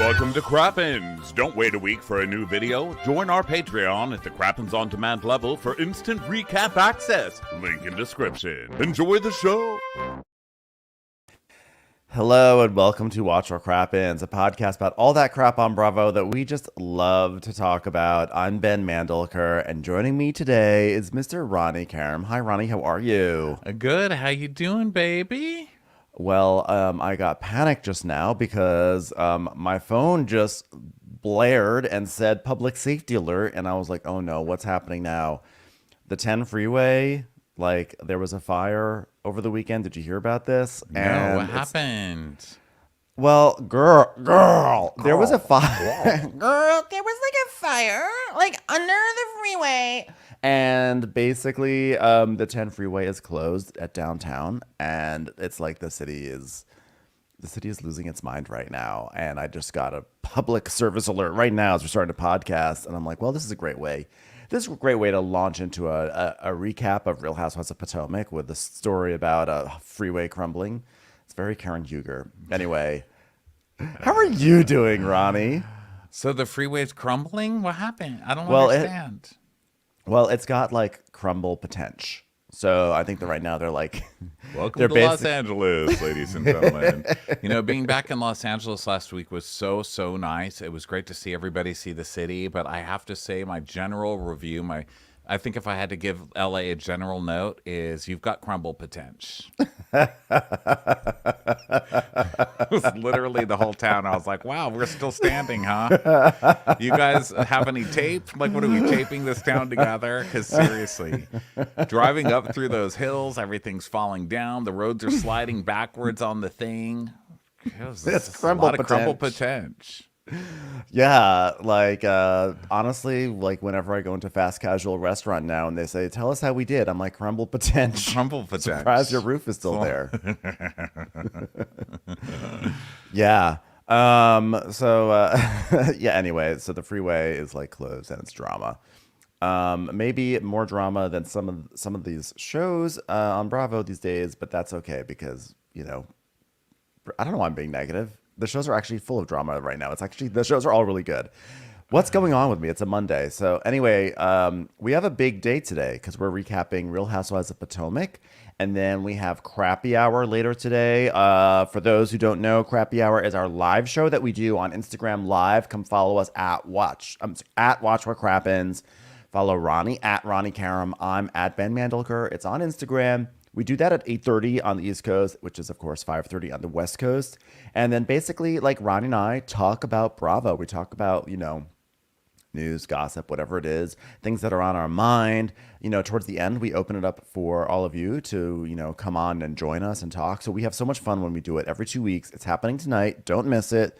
Welcome to Crappens. Don't wait a week for a new video. Join our Patreon at the Crappens On Demand level for instant recap access. Link in description. Enjoy the show. Hello and welcome to Watch Our Crappens, a podcast about all that crap on Bravo that we just love to talk about. I'm Ben Mandelker, and joining me today is Mr. Ronnie Karam. Hi, Ronnie. How are you? Good. How you doing, baby? Well, I got panicked just now because my phone just blared and said public safety alert, and I was like, oh no, what's happening now? The 10 freeway, like there was a fire over the weekend. Did you hear about this? No, what happened? Well, girl, there was a fire. Girl, there was like a fire, like under the freeway. And basically, the 10 freeway is closed at downtown, and it's like the city is losing its mind right now. And I just got a public service alert right now as we're starting a podcast, and I'm like, well, this is a great way. This is a great way to launch into a recap of Real Housewives of Potomac with the story about a freeway crumbling. It's very Karen Huger. Anyway, how are you doing, Ronnie? So the freeway's crumbling? What happened? I don't understand. Well, it's got like crumble potential. So I think that right now they're like, Welcome to Los Angeles, ladies and gentlemen. You know, being back in Los Angeles last week was so nice. It was great to see everybody see the city. But I have to say, my general review, I think if I had to give LA a general note, is you've got crumble potential. It was literally the whole town. I was like, wow, we're still standing, huh? You guys have any tape? Like, what are we taping this town together? Because seriously, driving up through those hills, everything's falling down. The roads are sliding backwards on the thing. It's a lot of crumble potential. Yeah, like honestly, like whenever I go into fast casual restaurant now and they say, tell us how we did, I'm like, crumble potential. Crumble potential. Surprised your roof is still there. Yeah. Yeah, anyway, so the freeway is like closed and it's drama. Maybe more drama than some of these shows on Bravo these days, but that's okay because, you know, I don't know why I'm being negative. The shows are actually full of drama right now. The shows are all really good. What's going on with me? It's a Monday. So anyway, we have a big day today because we're recapping Real Housewives of Potomac. And then we have Crappy Hour later today. For those who don't know, Crappy Hour is our live show that we do on Instagram Live. Come follow us at Watch What Crappens. Follow Ronnie at Ronnie Karam. I'm at Ben Mandelker. It's on Instagram. We do that at 8:30 on the East Coast, which is, of course, 5:30 on the West Coast. And then basically, like, Ronnie and I talk about Bravo. We talk about, you know, news, gossip, whatever it is, things that are on our mind. You know, towards the end, we open it up for all of you to, you know, come on and join us and talk. So we have so much fun when we do it every 2 weeks. It's happening tonight. Don't miss it.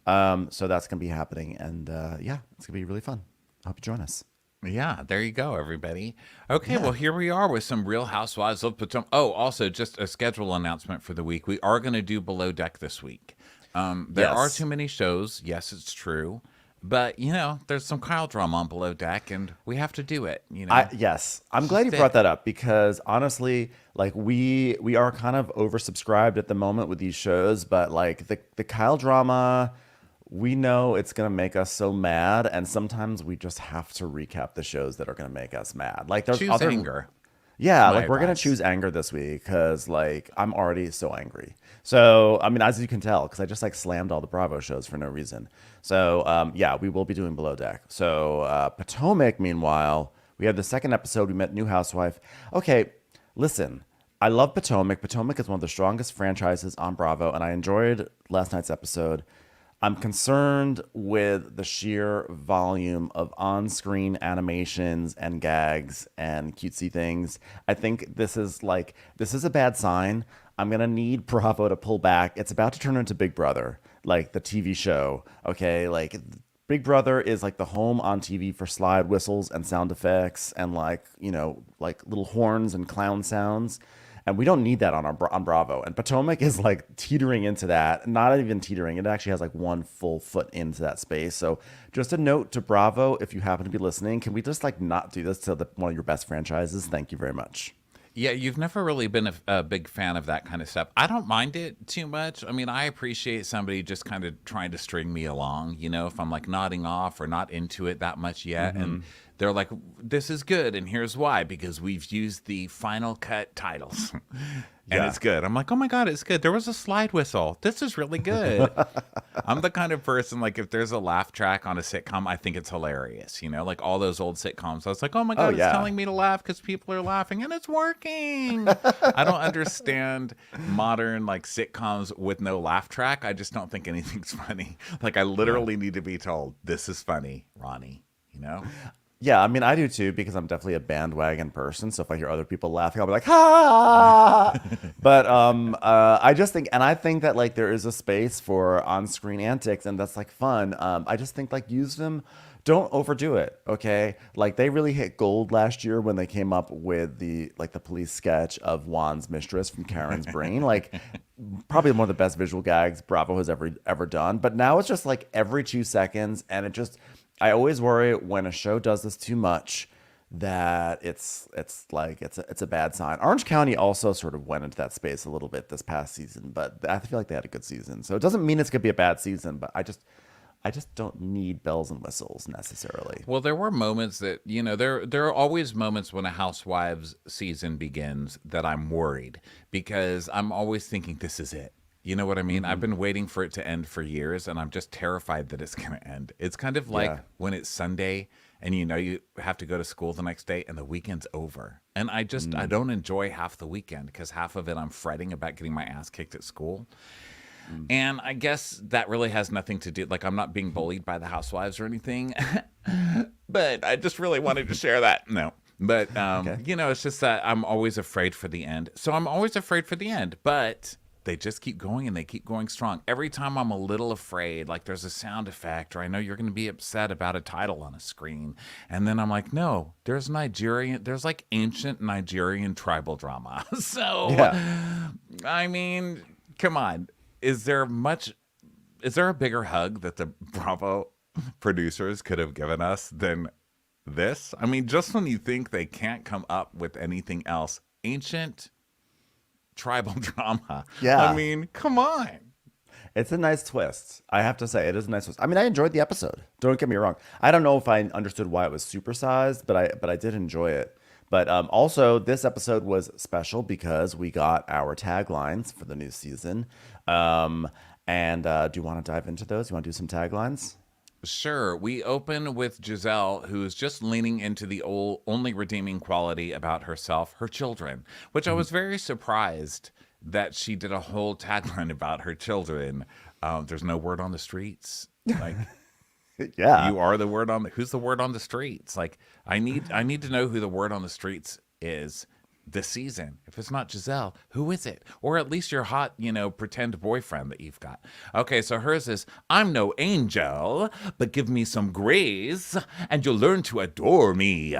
So that's going to be happening. And, yeah, it's going to be really fun. I hope you join us. Yeah, there you go, everybody. Okay, well, here we are with some Real Housewives of Potomac. Oh, also, just a schedule announcement for the week. We are going to do Below Deck this week. There are too many shows. Yes, it's true. But, you know, there's some Kyle drama on Below Deck, and we have to do it, you know. Yes, I'm glad you brought that up because, honestly, like, we are kind of oversubscribed at the moment with these shows. But, like, the Kyle drama... We know it's going to make us so mad, and sometimes we just have to recap the shows that are going to make us mad. Like there's choose anger. Yeah, like we're going to choose anger this week because like I'm already so angry. So, I mean, as you can tell, because I just like slammed all the Bravo shows for no reason. So, yeah, we will be doing Below Deck. So, Potomac, meanwhile, we have the second episode. We met new housewife. Okay, listen. I love Potomac. Potomac is one of the strongest franchises on Bravo, and I enjoyed last night's episode. I'm concerned with the sheer volume of on-screen animations and gags and cutesy things. I think this is a bad sign. I'm going to need Bravo to pull back. It's about to turn into Big Brother, like the TV show. Okay, like Big Brother is like the home on TV for slide whistles and sound effects and like, you know, like little horns and clown sounds. And we don't need that on Bravo. And Potomac is like teetering into that. Not even teetering. It actually has like one full foot into that space. So just a note to Bravo, if you happen to be listening, can we just like not do this to one of your best franchises? Thank you very much. Yeah, you've never really been a big fan of that kind of stuff. I don't mind it too much. I mean, I appreciate somebody just kind of trying to string me along, if I'm like nodding off or not into it that much yet. And they're like, this is good. And here's why, because we've used the final cut titles and it's good. I'm like, oh my God, it's good. There was a slide whistle. This is really good. I'm the kind of person, like, if there's a laugh track on a sitcom, I think it's hilarious. Like all those old sitcoms. I was like, oh my God, it's telling me to laugh because people are laughing and it's working. I don't understand modern like sitcoms with no laugh track. I just don't think anything's funny. Like I literally need to be told, this is funny, Ronnie, Yeah, I mean, I do too, because I'm definitely a bandwagon person. So if I hear other people laughing, I'll be like, ha! But I just think, and I think that like there is a space for on-screen antics, and that's like fun. I just think like use them, don't overdo it, okay? Like they really hit gold last year when they came up with the police sketch of Juan's mistress from Karen's brain. Like probably one of the best visual gags Bravo has ever done. But now it's just like every 2 seconds, and it just. I always worry when a show does this too much that it's a bad sign. Orange County also sort of went into that space a little bit this past season, but I feel like they had a good season. So it doesn't mean it's gonna be a bad season, but I just don't need bells and whistles necessarily. Well, there were moments that, there are always moments when a Housewives season begins that I'm worried because I'm always thinking this is it. You know what I mean? I've been waiting for it to end for years, and I'm just terrified that it's going to end. It's kind of like when it's Sunday and you have to go to school the next day and the weekend's over. And I don't enjoy half the weekend because half of it I'm fretting about getting my ass kicked at school. And I guess that really has nothing to do, like I'm not being bullied by the Housewives or anything, but I just really wanted to share that. No. But, it's just that I'm always afraid for the end. So I'm always afraid for the end, but they just keep going and they keep going strong. Every time I'm a little afraid, like there's a sound effect or I know you're going to be upset about a title on a screen. And then I'm like, no, there's like ancient Nigerian tribal drama. So, I mean, come on. Is there a bigger hug that the Bravo producers could have given us than this? I mean, just when you think they can't come up with anything else, ancient tribal drama. Yeah. I mean, come on. It's a nice twist. I have to say, it is a nice twist. I mean, I enjoyed the episode. Don't get me wrong. I don't know if I understood why it was supersized, but I did enjoy it. But also, this episode was special because we got our taglines for the new season. And do you want to dive into those? You want to do some taglines? Sure. We open with Giselle, who's just leaning into the only redeeming quality about herself, her children, which I was very surprised that she did a whole tagline about her children. There's no word on the streets. Like, yeah, you are the word on who's the word on the streets? Like, I need to know who the word on the streets is this season. If it's not Giselle, who is it? Or at least your hot, pretend boyfriend that you've got. Okay, so hers is, I'm no angel, but give me some grace and you'll learn to adore me.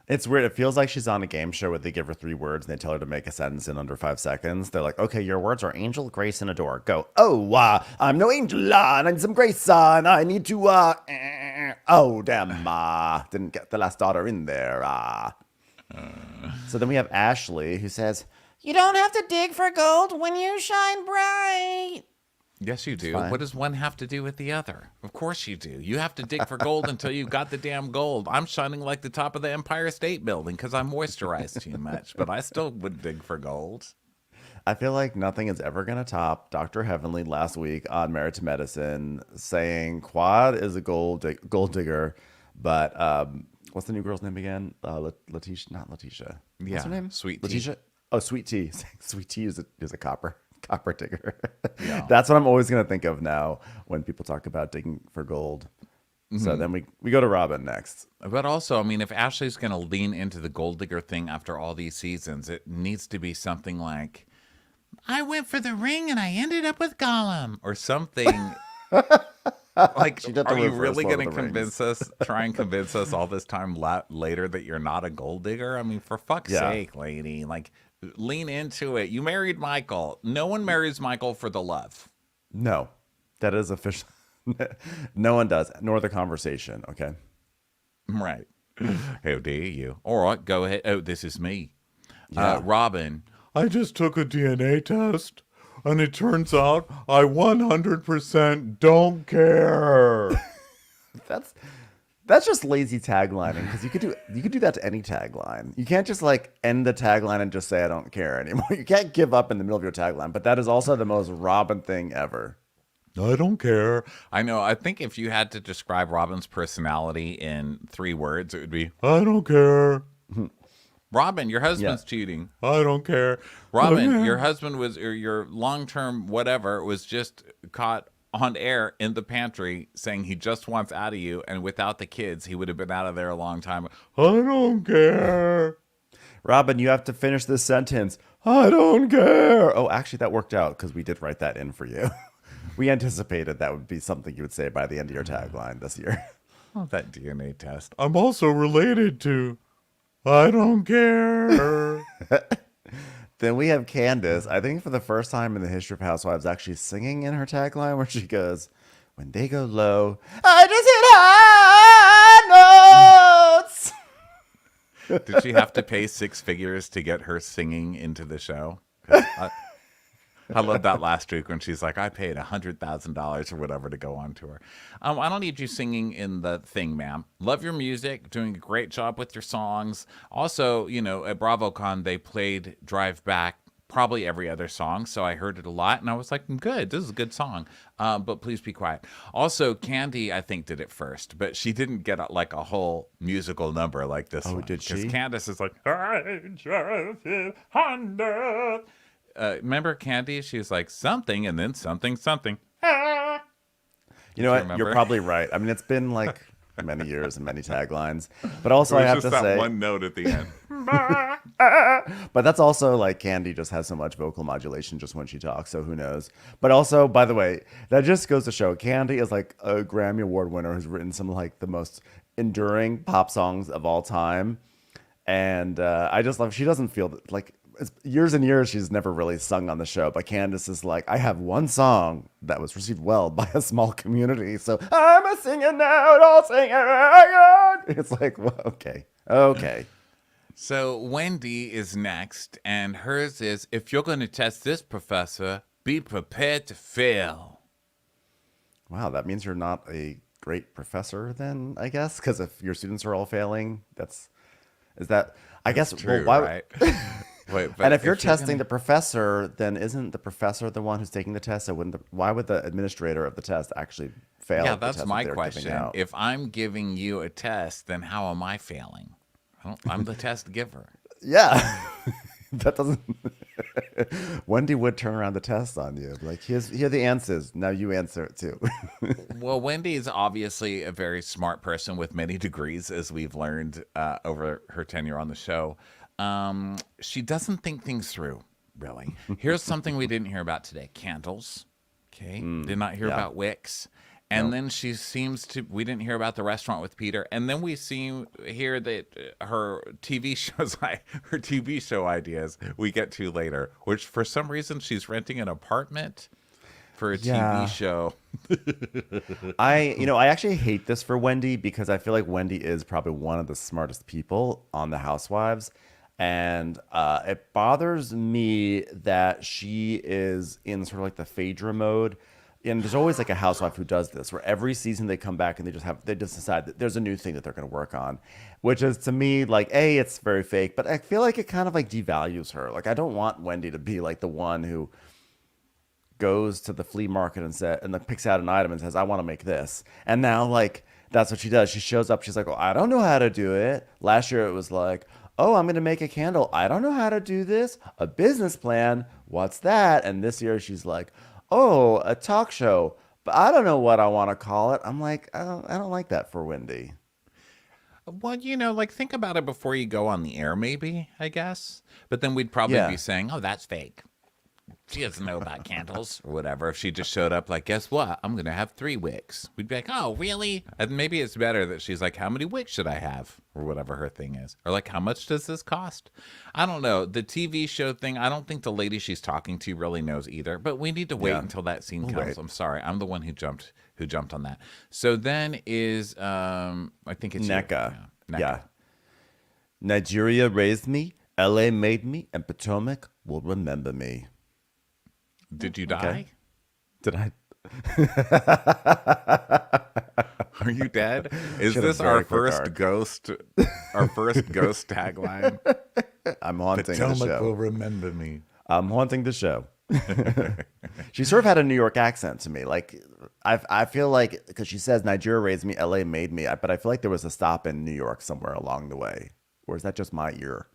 It's weird. It feels like she's on a game show where they give her 3 words and they tell her to make a sentence in under 5 seconds. They're like, okay, your words are angel, grace, and adore. Go. Oh, I'm no angel, and I need some grace, and I need to, oh, damn, didn't get the last daughter in there, So then we have Ashley, who says, You don't have to dig for gold when you shine bright. Yes, you do. What does one have to do with the other? Of course you do. You have to dig for gold until you've got the damn gold. I'm shining like the top of the Empire State Building because I moisturized too much, but I still would dig for gold. I feel like nothing is ever going to top Dr. Heavenly last week on Married to Medicine saying Quad is a gold digger, but what's the new girl's name again? Letitia, not Letitia. What's her name? Sweet Letitia. Tea. Oh, Sweet Tea. Sweet Tea is a copper digger. Yeah. That's what I'm always going to think of now when people talk about digging for gold. Mm-hmm. So then we go to Robyn next. But also, I mean, if Ashley's going to lean into the gold digger thing after all these seasons, it needs to be something like, I went for the ring and I ended up with Gollum or something. Like, are you really going to try and convince us all this time later that you're not a gold digger? I mean, for fuck's sake, lady, like, lean into it. You married Michael. No one marries Michael for the love. No, that is official. No one does, nor the conversation. Okay. Right. How dare you? All right, go ahead. Oh, this is me. Yeah. Robyn, I just took a DNA test, and it turns out I 100% don't care. That's just lazy taglining, because you could do that to any tagline. You can't just like end the tagline and just say I don't care anymore. You can't give up in the middle of your tagline. But that is also the most Robyn thing ever. I don't care. I know. I think if you had to describe Robyn's personality in 3 words, it would be, I don't care. Robyn, your husband's Yeah. cheating. I don't care. Robyn, your husband was, or your long-term whatever was just caught on air in the pantry saying he just wants out of you, and without the kids, he would have been out of there a long time. I don't care. Robyn, you have to finish this sentence. I don't care. Oh, actually, that worked out because we did write that in for you. We anticipated that would be something you would say by the end of your tagline this year. Oh, that DNA test. I'm also related to I don't care. Then we have Candace, I think for the first time in the history of Housewives, actually singing in her tagline where she goes, when they go low, I just hit high notes. Did she have to pay 6 figures to get her singing into the show? I love that last week when she's like, I paid $100,000 or whatever to go on tour. I don't need you singing in the thing, ma'am. Love your music, doing a great job with your songs. Also, you know, at BravoCon, they played Drive Back probably every other song, so I heard it a lot, and I was like, good, this is a good song, but please be quiet. Also, Candy, I think, did it first, but she didn't get like a whole musical number like this one. did she? Because Candace is like, I just hit 100. Remember Candy? She's like something and then something. You know what? remember? You're probably right. I mean, it's been like many years and many taglines. But also, I have to that say, one note at the end. but that's also like Candy just has so much vocal modulation just when she talks. So who knows? But also, by the way, that just goes to show Candy is like a Grammy Award winner who's written some like the most enduring pop songs of all time. And I just love, she doesn't feel like, it's years and years she's never really sung on the show, but Candace is like, I have one song that was received well by a small community, so I'm a singing now, I'll sing it again. It's like, well, okay. So Wendy is next, and hers is, if you're going to test this, professor, be prepared to fail. Wow, that means you're not a great professor then, I guess, because if your students are all failing, I guess True, well, why, right? Wait, but and if you're testing the professor, then isn't the professor the one who's taking the test? So why would the administrator of the test actually fail? Yeah, the that's test my that they're giving question. out? If I'm giving you a test, then how am I failing? I'm the test giver. Yeah, that doesn't. Wendy would turn around the test on you, like here are the answers. Now you answer it too. Well, Wendy is obviously a very smart person with many degrees, as we've learned over her tenure on the show. She doesn't think things through, really. Here's something we didn't hear about today. Candles. Okay. Did not hear about wicks. And then we didn't hear about the restaurant with Peter. And then we hear that her TV show ideas we get to later, which for some reason she's renting an apartment for a TV show. I actually hate this for Wendy because I feel like Wendy is probably one of the smartest people on the Housewives. And it bothers me that she is in sort of like the Phaedra mode. And there's always like a housewife who does this, where every season they come back and they just decide that there's a new thing that they're going to work on, which is to me like, it's very fake, but I feel like it kind of like devalues her. Like I don't want Wendy to be like the one who goes to the flea market and like picks out an item and says, I want to make this. And now like that's what she does. She shows up. She's like, I don't know how to do it. Last year it was like, I'm going to make a candle. I don't know how to do this. A business plan. What's that? And this year she's like, a talk show, but I don't know what I want to call it. I'm like, I don't like that for Wendy. Well, like think about it before you go on the air, maybe, I guess. But then we'd probably be saying, that's fake. She doesn't know about candles or whatever. If she just showed up like, guess what? I'm going to have 3 wicks. We'd be like, oh, really? And maybe it's better that she's like, how many wicks should I have? Or whatever her thing is. Or like, how much does this cost? I don't know. The TV show thing, I don't think the lady she's talking to really knows either. But we need to wait until that scene comes. Wait. I'm sorry. I'm the one who jumped on that. So then is, I think it's Nneka. Nneka. Yeah. Nigeria raised me LA made me, and Potomac will remember me. Did you die? Okay. Did I? Are you dead? Is She had a this very our quick first arc. ghost? Our first ghost tagline? I'm haunting the Potomac will show. remember me. I'm haunting the show. She sort of had a New York accent to me. Like, I feel like, because she says Nigeria raised me, LA made me, but I feel like there was a stop in New York somewhere along the way. Or is that just my ear?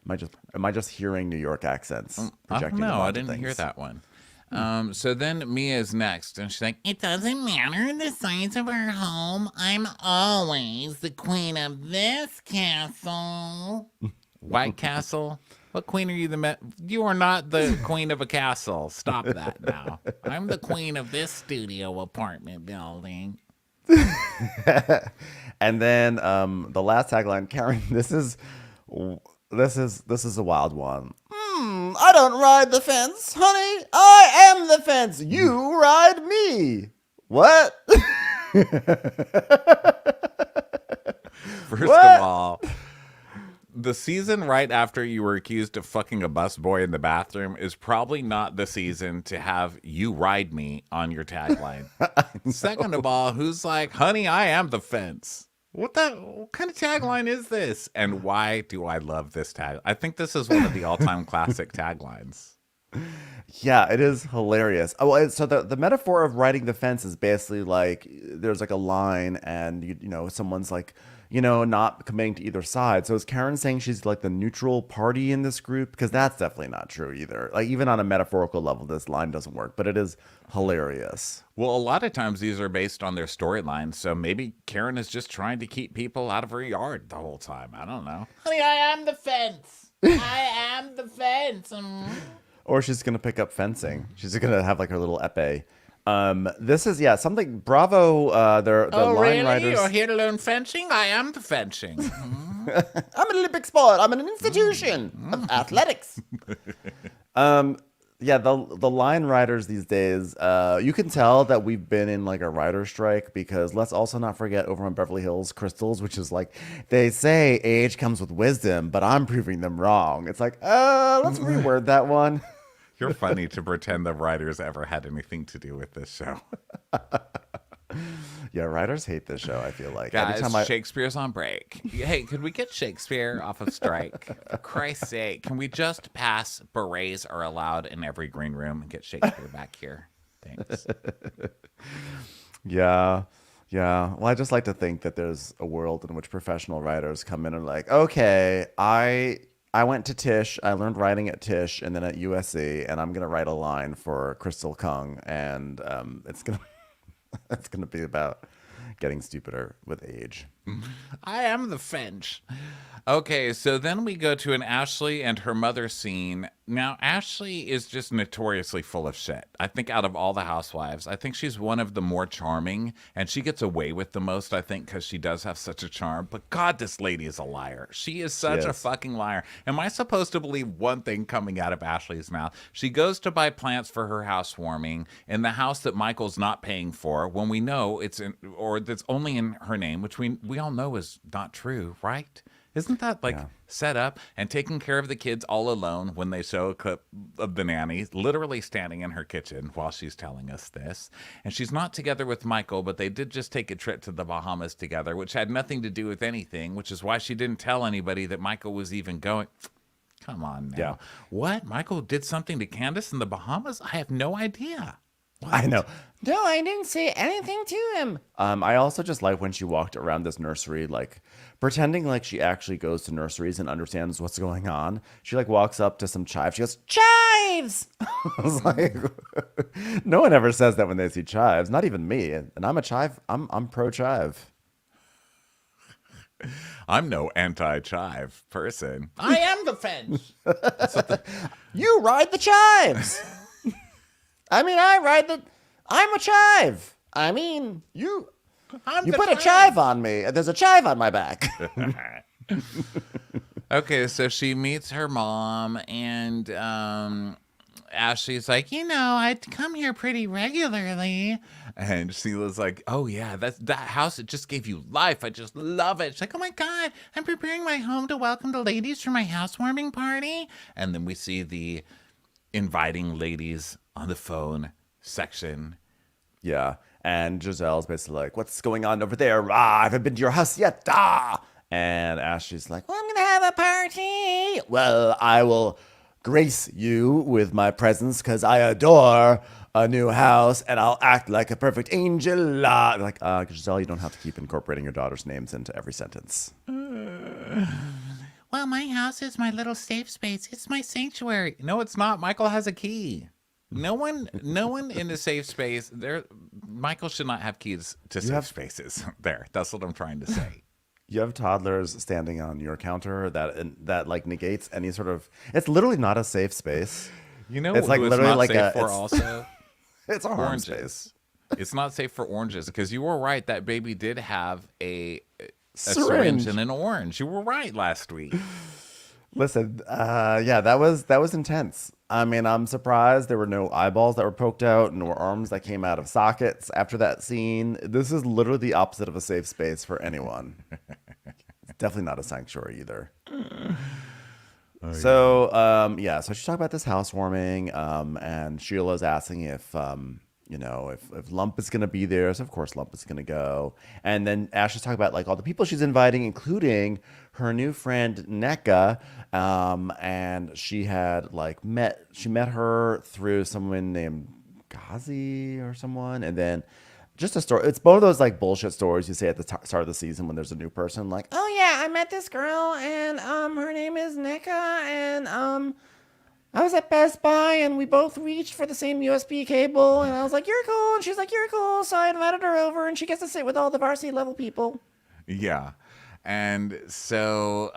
Am I just hearing New York accents? I don't Projecting them know. I onto didn't hear things? that one. So then Mia's next, and she's like, It doesn't matter the size of our home. I'm always the queen of this castle. White Castle? What queen are you? You are not the queen of a castle. Stop that now. I'm the queen of this studio apartment building. And then the last tagline, Karen, this is a wild one. I don't ride the fence, honey. I am the fence. You ride me. What? First What? of all, the season right after you were accused of fucking a busboy in the bathroom is probably not the season to have "you ride me" on your tagline. Second of all, who's like, honey, I am the fence? What kind of tagline is this? And why do I love this tag? I think this is one of the all-time classic taglines. Yeah, it is hilarious. Oh, so the metaphor of riding the fence is basically like there's like a line, and you know someone's like not committing to either side. So is Karen saying she's like the neutral party in this group? Because that's definitely not true either. Like even on a metaphorical level, this line doesn't work, but it is hilarious. Well, a lot of times these are based on their storylines, so maybe Karen is just trying to keep people out of her yard the whole time. I don't know. Honey, I am the fence. I am the fence. Or she's gonna pick up fencing. She's gonna have like her little epee. This is something. Bravo. The line really? writers. You're here to learn fencing? I am the fencing. I'm an Olympic sport. I'm an institution of athletics. Yeah, the line writers these days, you can tell that we've been in like a writer strike, because let's also not forget over on Beverly Hills Crystals, which is like, they say age comes with wisdom, but I'm proving them wrong. It's like, let's reword that one. You're funny to pretend the writers ever had anything to do with this show. Yeah, writers hate this show, I feel like. Guys, Anytime Shakespeare's on break. Hey, could we get Shakespeare off of strike? For Christ's sake, can we just pass berets are allowed in every green room and get Shakespeare back here? Thanks. Yeah. Well, I just like to think that there's a world in which professional writers come in and like, okay, I went to Tisch, I learned writing at Tisch and then at USC, and I'm going to write a line for Crystal Kung, and it's going to be about getting stupider with age. I am the Finch. Okay, so then we go to an Ashley and her mother scene. Now, Ashley is just notoriously full of shit. I think out of all the housewives, I think she's one of the more charming, and she gets away with the most, I think, because she does have such a charm. But God, this lady is a liar. She is such a fucking liar. Am I supposed to believe one thing coming out of Ashley's mouth? She goes to buy plants for her housewarming in the house that Michael's not paying for, when we know it's in, or that's only in her name, which we all know is not true, right? Isn't that set up? And taking care of the kids all alone when they show a clip of the nanny literally standing in her kitchen while she's telling us this. And she's not together with Michael, but they did just take a trip to the Bahamas together, which had nothing to do with anything, which is why she didn't tell anybody that Michael was even going. Come on now. Yeah. What? Michael did something to Candace in the Bahamas? I have no idea. What? I know. No, I didn't say anything to him. I also just like when she walked around this nursery, like pretending like she actually goes to nurseries and understands what's going on. She like walks up to some chives. She goes, Chives! I was like, no one ever says that when they see chives. Not even me. And I'm a chive. I'm pro chive. I'm no anti-chive person. I am the fence. You ride the chives. I mean, I'm a chive. I mean, you put a chive on me. There's a chive on my back. Okay, so she meets her mom, and Ashley's like, I come here pretty regularly. And Sheila's like, oh, yeah, that house, it just gave you life. I just love it. She's like, oh, my God, I'm preparing my home to welcome the ladies for my housewarming party. And then we see the inviting ladies on the phone section. Yeah. And Giselle's basically like, what's going on over there? I haven't been to your house yet. And Ashley's like, well, I'm going to have a party. Well, I will grace you with my presence because I adore a new house and I'll act like a perfect angel. Like, Giselle, you don't have to keep incorporating your daughter's names into every sentence. Well, my house is my little safe space. It's my sanctuary. No, it's not. Michael has a key. No one in the safe space there. Michael should not have keys to safe spaces. There, that's what I'm trying to say. You have toddlers standing on your counter that like negates any sort of. It's literally not a safe space. It's like literally like safe for also. It's a oranges. Space. It's not safe for oranges because you were right. That baby did have a syringe and an orange. You were right last week. Listen, yeah, that was intense. I mean, I'm surprised there were no eyeballs that were poked out, no arms that came out of sockets after that scene. This is literally the opposite of a safe space for anyone. It's definitely not a sanctuary either. So she's talking about this housewarming, and Sheila's asking if Lump is going to be there. So, of course, Lump is going to go. And then Ashley's talking about, like, all the people she's inviting, including her new friend, Nneka. And she had, like, met her through someone named Ghazi or someone. And then just a story. It's one of those, like, bullshit stories you say at the start of the season when there's a new person. Like, oh, yeah, I met this girl, and her name is Nneka, and I was at Best Buy and we both reached for the same USB cable and I was like, you're cool. And she's like, you're cool. So I invited her over and she gets to sit with all the varsity level people. Yeah. And so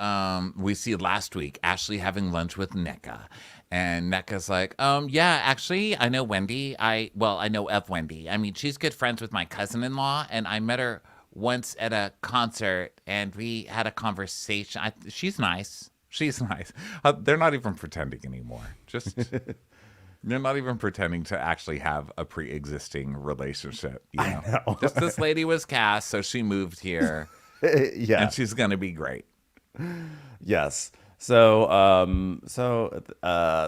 we see last week Ashley having lunch with Nneka. And Nneka's like, yeah, actually, I know Wendy. I know of Wendy. I mean, she's good friends with my cousin-in-law and I met her once at a concert and we had a conversation. She's nice. She's nice. They're not even pretending anymore. They're not even pretending to actually have a pre-existing relationship. I know. Just this lady was cast, so she moved here. Yeah. And she's going to be great. Yes. So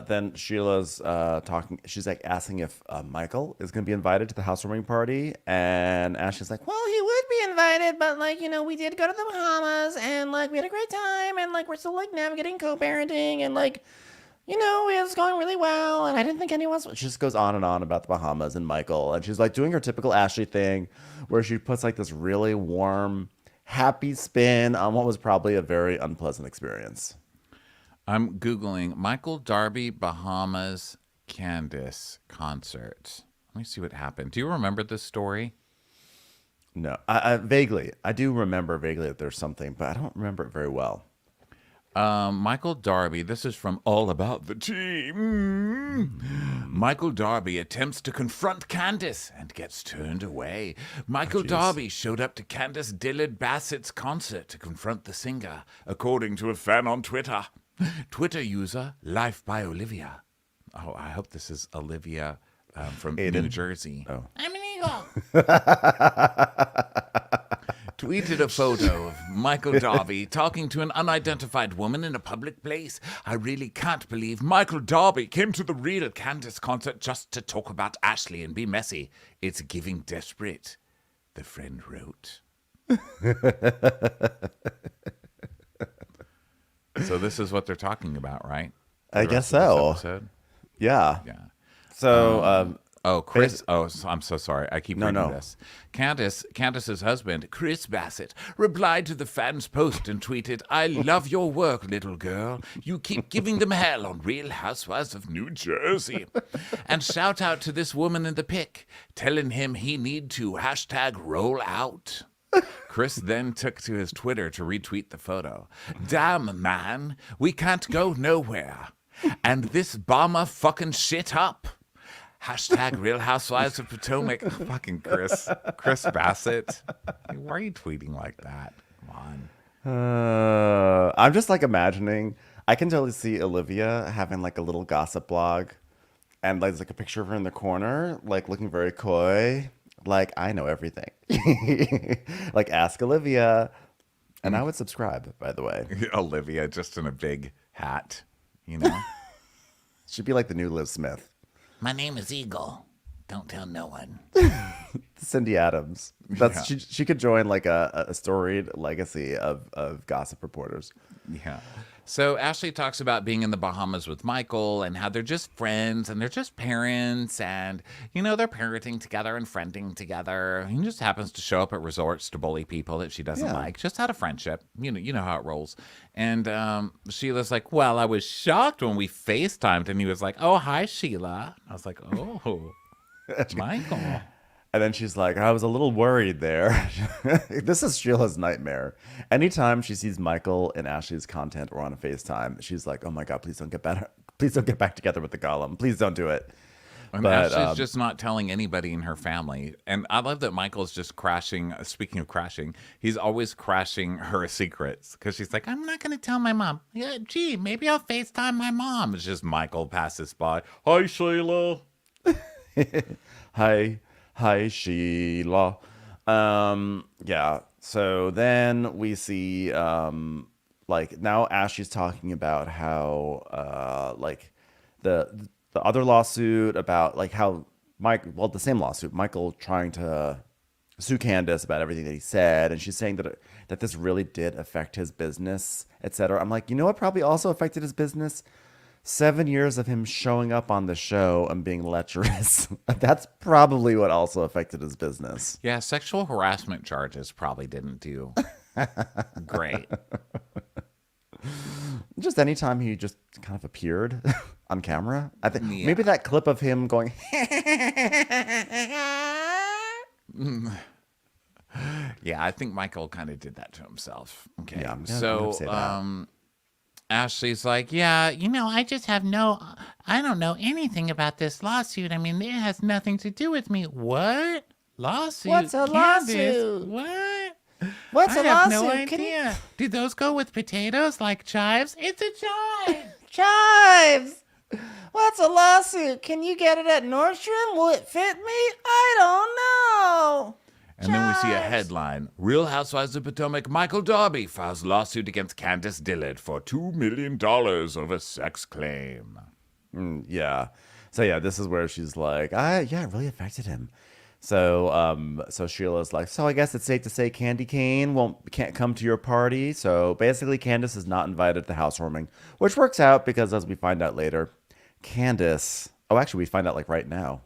then Sheila's talking. She's like asking if Michael is going to be invited to the housewarming party, and Ashley's like, "Well, he would be invited, but like we did go to the Bahamas, and like we had a great time, and like we're still like navigating co-parenting, and like it was going really well, and I didn't think anyone." She just goes on and on about the Bahamas and Michael, and she's like doing her typical Ashley thing, where she puts like this really warm, happy spin on what was probably a very unpleasant experience. I'm Googling Michael Darby Bahamas Candace concert. Let me see what happened. Do you remember this story? No, I vaguely. I do remember vaguely that there's something, but I don't remember it very well. Michael Darby, this is from All About the Team. Michael Darby attempts to confront Candace and gets turned away. Michael Darby showed up to Candace Dillard Bassett's concert to confront the singer, according to a fan on Twitter. Twitter user, Life by Olivia. Oh, I hope this is Olivia from Aiden. New Jersey. Oh. I'm an eagle. Tweeted a photo of Michael Darby talking to an unidentified woman in a public place. I really can't believe Michael Darby came to the Real Candace concert just to talk about Ashley and be messy. It's giving desperate, the friend wrote. So this is what they're talking about, right? I guess so. Yeah. Yeah. So, Chris. I'm so sorry. I keep reading this. Candace's husband, Chris Bassett, replied to the fans' post and tweeted, "I love your work, little girl. You keep giving them hell on Real Housewives of New Jersey." And shout out to this woman in the pic, telling him he need to #roll out. Chris then took to his Twitter to retweet the photo. "Damn, man, we can't go nowhere. And this bomber fucking shit up. #Real Housewives of Potomac." Fucking Chris Bassett. Why are you tweeting like that? Come on. I'm just like imagining. I can totally see Olivia having like a little gossip blog, And like, there's like a picture of her in the corner, like looking very coy. Like, I know everything. Like, ask Olivia. And I would subscribe, by the way. Olivia just in a big hat, She'd be like the new Liz Smith. My name is Eagle. Don't tell no one. Cindy Adams. She could join like a storied legacy of gossip reporters. Yeah. So Ashley talks about being in the Bahamas with Michael and how they're just friends and they're just parents and, they're parenting together and friending together. He just happens to show up at resorts to bully people that she doesn't like, just out of friendship. You know how it rolls. And Sheila's like, well, I was shocked when we FaceTimed. And he was like, oh, hi, Sheila. I was like, oh, Michael. And then she's like, I was a little worried there. This is Sheila's nightmare. Anytime she sees Michael and Ashley's content or on a FaceTime, she's like, oh my God, please don't get better. Please don't get back together with the Gollum. Please don't do it. And Ashley's just not telling anybody in her family. And I love that Michael's just crashing. Speaking of crashing, he's always crashing her secrets because she's like, I'm not going to tell my mom. Yeah, gee, maybe I'll FaceTime my mom. It's just Michael passes by. Hi, Sheila. Hi, Sheila. Yeah. So then we see, like, now Ashley's talking about how, like, the other lawsuit about, like, how the same lawsuit, Michael trying to sue Candace about everything that he said, and she's saying that this really did affect his business, etc. I'm like, you know what probably also affected his business? 7 years of him showing up on the show and being lecherous. That's probably what also affected his business. Yeah, sexual harassment charges probably didn't do great. Just anytime he just kind of appeared on camera. I think maybe that clip of him going. Yeah, I think Michael kind of did that to himself. Okay, Yeah, so Ashley's like, yeah, I just I don't know anything about this lawsuit. I mean, it has nothing to do with me. What? Lawsuit? What's a Candace? lawsuit? What? What's I a have lawsuit? no Can you- idea. Did those go with potatoes like chives? It's a chive. Chives! What's a lawsuit? Can you get it at Nordstrom? Will it fit me? I don't know. and then we see a Chives. headline: Real Housewives of Potomac Michael Darby files lawsuit against Candace Dillard for $2 million over sex claim. Yeah. So yeah, this is where she's like, it really affected him. So so Sheila's like, so I guess it's safe to say Candy Cane can't come to your party. So basically Candace is not invited to the housewarming, which works out because as we find out later, Candace, actually we find out like right now.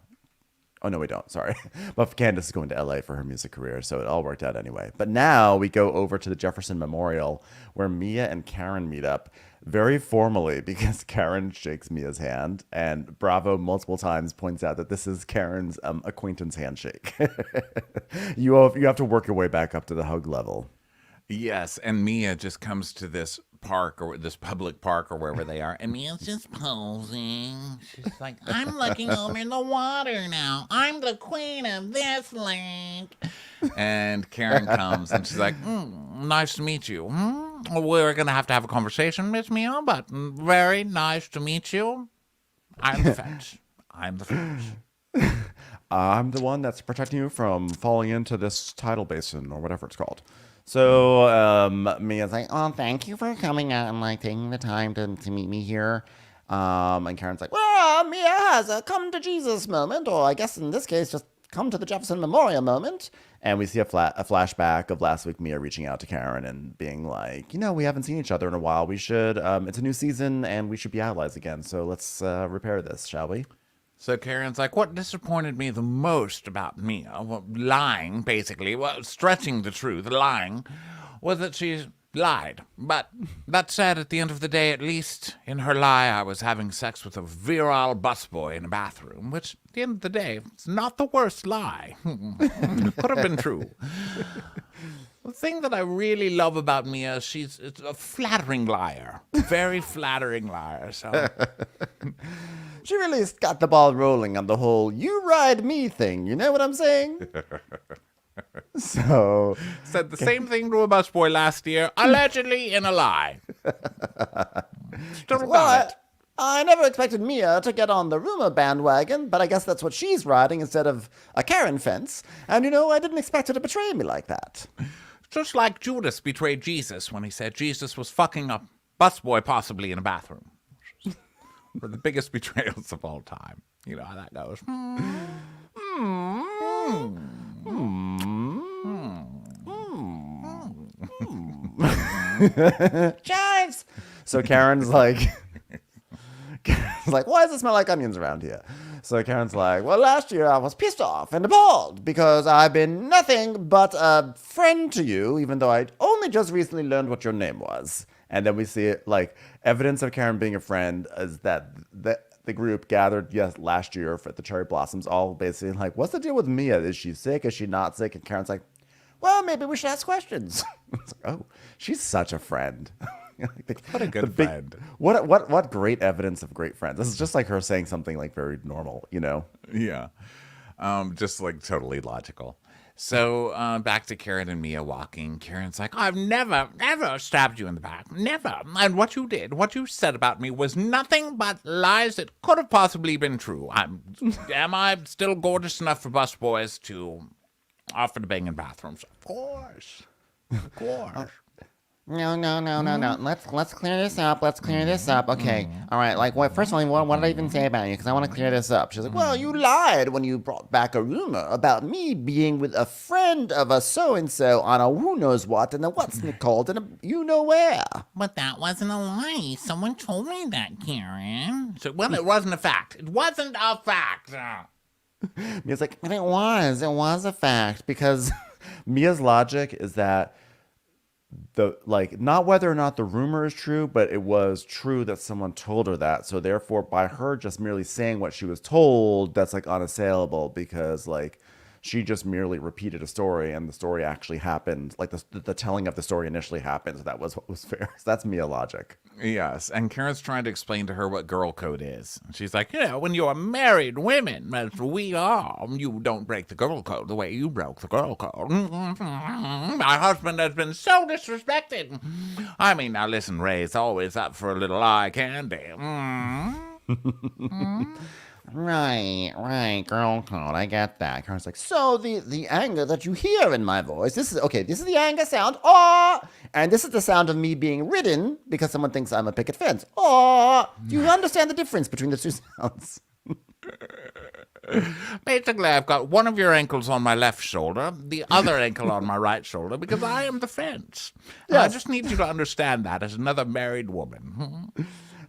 Oh, no, we don't. Sorry. But Candace is going to LA for her music career, so it all worked out anyway. But now we go over to the Jefferson Memorial where Mia and Karen meet up very formally because Karen shakes Mia's hand, and Bravo multiple times points out that this is Karen's acquaintance handshake. You have to work your way back up to the hug level. Yes, and Mia just comes to this park or this public park or wherever they are, and Mia's just posing. She's like, I'm looking over the water now. I'm the queen of this lake. and Karen comes and she's like, nice to meet you. We're going to have a conversation, Miss Mia, but very nice to meet you. I'm the fetch. I'm the fetch. I'm the one that's protecting you from falling into this tidal basin or whatever it's called. So Mia's like, oh, thank you for coming out and like taking the time to meet me here. And Karen's like, Well, Mia has a come to Jesus moment, or I guess in this case, just come to the Jefferson Memorial moment. and we see a flashback of last week Mia reaching out to Karen and being like, we haven't seen each other in a while. We should, it's a new season and we should be allies again. So let's repair this, shall we? So Karen's like, what disappointed me the most about Mia, lying, basically, stretching the truth, lying, was that she lied. But that said, at the end of the day, at least in her lie, I was having sex with a virile busboy in a bathroom, which, at the end of the day, it's not the worst lie. It could have been true. The thing that I really love about Mia, she's a flattering liar. Very flattering liar. So She really got the ball rolling on the whole "you ride me" thing. You know what I'm saying? So said the same thing to a busboy last year, allegedly in a lie. Still Well, about it. I never expected Mia to get on the rumor bandwagon, but I guess that's what she's riding instead of a Karen fence. And I didn't expect her to betray me like that. Just like Judas betrayed Jesus when he said Jesus was fucking a busboy possibly in a bathroom. One of the biggest betrayals of all time. You know how that goes. Chives! So Karen's like, why does it smell like onions around here? So Karen's like, well, last year I was pissed off and appalled because I've been nothing but a friend to you, even though I only just recently learned what your name was. And then we see it, like, evidence of Karen being a friend is that the group gathered last year for the Cherry Blossoms, all basically like, what's the deal with Mia? Is she sick? Is she not sick? And Karen's like, well, maybe we should ask questions. It's like, oh, she's such a friend. What a good friend. What great evidence of great friends. This is just like her saying something like very normal, Yeah. Just like totally logical. So back to Karen and Mia walking. Karen's like, I've never, ever stabbed you in the back. Never. And what you said about me was nothing but lies that could have possibly been true. Am I still gorgeous enough for busboys to offer to bang in bathrooms? Of course. Of course. No. Let's clear this up. Okay. All right. Like, first of all, what did I even say about you? Because I want to clear this up. She's like, well, you lied when you brought back a rumor about me being with a friend of a so-and-so on a who knows what and a what's it called and a you know where. But that wasn't a lie. Someone told me that, Karen. So, well, it wasn't a fact. It wasn't a fact. Mia's like, But it was a fact because Mia's logic is that not whether or not the rumor is true, but it was true that someone told her that. So therefore, by her just merely saying what she was told, that's like unassailable because like she just merely repeated a story and the story actually happened. Like the telling of the story initially happened. So that was what was fair. So that's Mia logic. Yes. And Karen's trying to explain to her what girl code is. And she's like, when you're married women, as we are, you don't break the girl code the way you broke the girl code. My husband has been so disrespected. I mean, now listen, Ray's always up for a little eye candy. Right, girl code. I get that. Karen's like, so the anger that you hear in my voice, this is the anger sound, oh, and this is the sound of me being ridden because someone thinks I'm a picket fence. Oh, do you understand the difference between the two sounds? Basically, I've got one of your ankles on my left shoulder, the other ankle on my right shoulder, because I am the fence. Yes. I just need you to understand that as another married woman.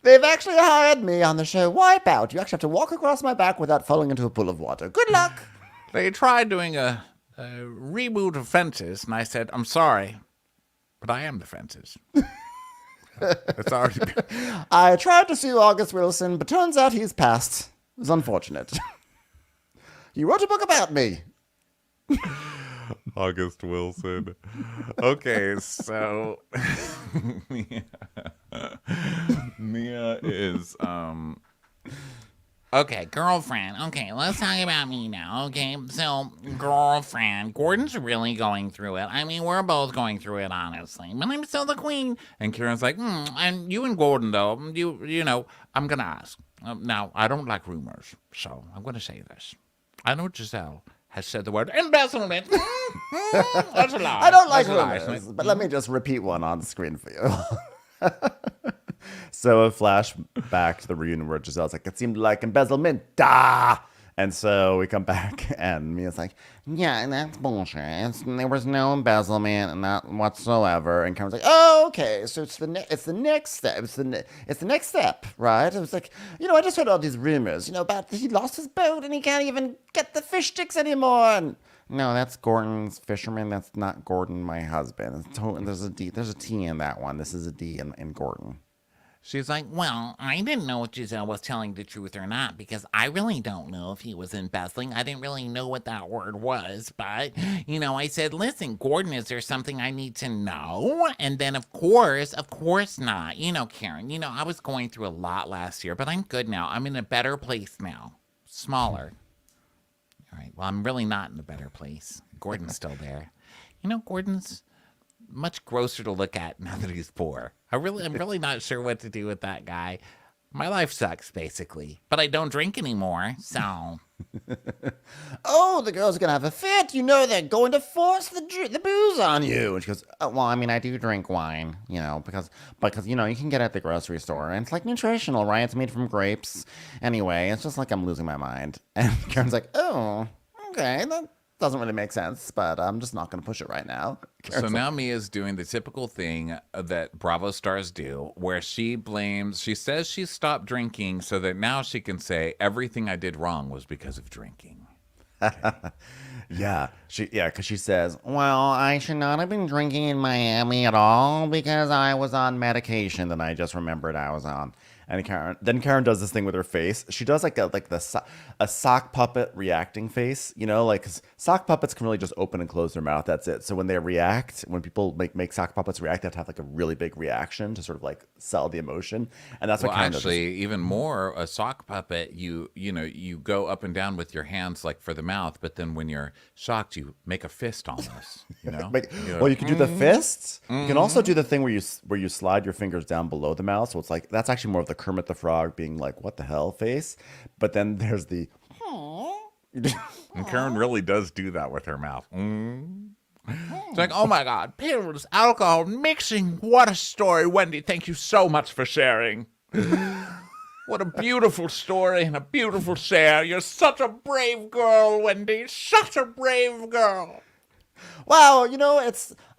They've actually hired me on the show Wipeout. You actually have to walk across my back without falling into a pool of water. Good luck. They tried doing a reboot of Fences, and I said, I'm sorry, but I am the Fences. It's already been... I tried to sue August Wilson, but turns out he's passed. It was unfortunate. You wrote a book about me. August Wilson. Okay, so Mia is Okay, girlfriend. Okay, let's talk about me now. Okay, so girlfriend, Gordon's really going through it. I mean, we're both going through it, honestly. But I'm still the queen. And Karen's like, and you and Gordon, though, you know, I'm gonna ask. Now, I don't like rumors, so I'm gonna say this. I know Giselle has said the word embezzlement. That's a lie. I don't like rumors, but let me just repeat one on the screen for you. So a flashback to the reunion where Giselle's like, it seemed like embezzlement. Da! And so we come back and Mia's like, yeah, and that's bullshit. There was no embezzlement and not whatsoever. And Karen's like, oh, okay, so it's the next step. It's the next step, right? It was like, I just heard all these rumors, about he lost his boat and he can't even get the fish sticks anymore. And no, that's Gordon's fisherman. That's not Gordon, my husband. There's a T in that one. This is a D in Gordon. She's like, well, I didn't know if Giselle was telling the truth or not because I really don't know if he was embezzling. I didn't really know what that word was, but, I said, listen, Gordon, is there something I need to know? And then, of course not. Karen, I was going through a lot last year, but I'm good now. I'm in a better place now. Smaller. All right, well, I'm really not in a better place. Gordon's still there. Gordon's much grosser to look at now that he's poor. I'm really not sure what to do with that guy. My life sucks, basically. But I don't drink anymore, so... Oh, the girls are gonna have a fit. You know they're going to force the booze on you. And she goes, oh, well, I mean, I do drink wine, because you can get it at the grocery store, and it's like nutritional, right? It's made from grapes. Anyway, it's just like I'm losing my mind. And Karen's like, oh, okay, that doesn't really make sense, but I'm just not gonna push it right now. So now Mia's doing the typical thing that Bravo stars do, where she says she stopped drinking so that now she can say everything I did wrong was because of drinking. Yeah, because she says, well, I should not have been drinking in Miami at all because I was on medication that I just remembered I was on. And Karen does this thing with her face. She does a sock puppet reacting face, 'cause sock puppets can really just open and close their mouth. That's it. So when they react, when people make sock puppets react, they have to have like a really big reaction to sort of like sell the emotion. And that's what Karen does. Even more, a sock puppet, you go up and down with your hands like for the mouth, but then when you're shocked, you make a fist almost. Well, you can do the fists. You can also do the thing where you slide your fingers down below the mouth. So it's like that's actually more of the Kermit the Frog being like, what the hell face. But then there's the and Karen really does do that with her mouth. It's like, oh my God, pills, alcohol, mixing. What a story, Wendy. Thank you so much for sharing. What a beautiful story and a beautiful share. You're such a brave girl, Wendy. Such a brave girl. Wow,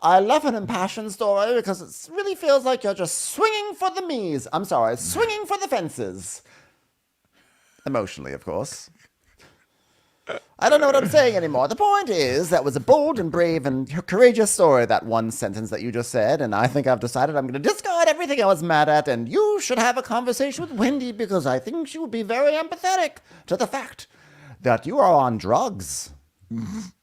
I love an impassioned story because it really feels like you're just swinging for the me's. I'm sorry, swinging for the fences. Emotionally, of course. I don't know what I'm saying anymore. The point is, that was a bold and brave and courageous story, that one sentence that you just said, and I think I've decided I'm going to discard everything I was mad at, and you should have a conversation with Wendy because I think she would be very empathetic to the fact that you are on drugs.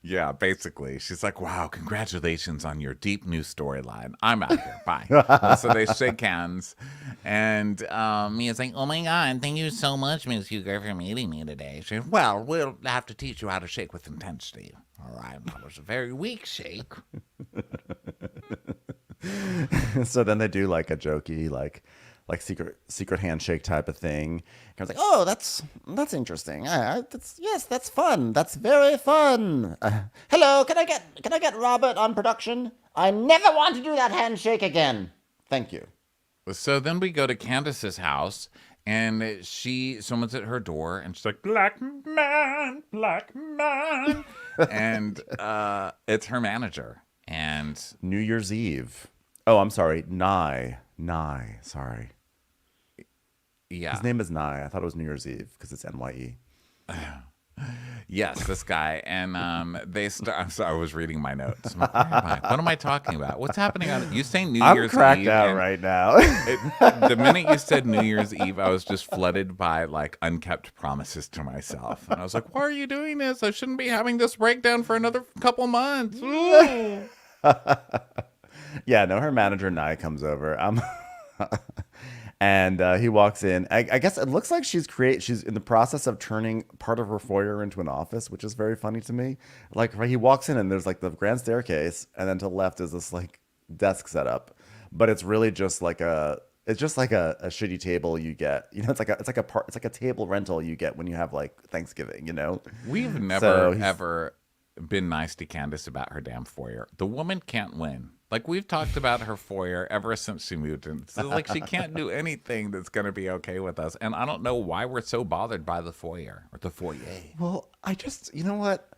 Yeah, basically. She's like, wow, congratulations on your deep new storyline. I'm out here. Bye. So they shake hands. And Mia's like, oh my God, thank you so much, Miss Huger, for meeting me today. She said, well, we'll have to teach you how to shake with intensity. All right, that was a very weak shake. So then they do like a jokey, like secret handshake type of thing. I was like, oh, that's interesting. That's fun. That's very fun. Hello, can I get Robert on production? I never want to do that handshake again. Thank you. So then we go to Candace's house, and someone's at her door, and she's like, black man. And it's her manager. And New Year's Eve. Oh, I'm sorry. Nye. Sorry. Yeah. His name is Nye. I thought it was New Year's Eve because it's NYE. Yes, this guy. And I'm sorry, I was reading my notes. What am I talking about? What's happening? You saying New Year's Eve? I'm cracked out right now. The minute you said New Year's Eve, I was just flooded by like unkept promises to myself. And I was like, why are you doing this? I shouldn't be having this breakdown for another couple months. Yeah, no, her manager, Nye, comes over. And he walks in. I guess it looks like she's in the process of turning part of her foyer into an office, which is very funny to me. Like, he walks in and there's like the grand staircase, and then to the left is this like desk setup, but it's really just like a shitty table you get. It's like a table rental you get when you have like Thanksgiving. We've never ever been nice to Candace about her damn foyer. The woman can't win. Like, we've talked about her foyer ever since she moved in. So, like, she can't do anything that's going to be okay with us. And I don't know why we're so bothered by the foyer or the foyer. Well, you know what?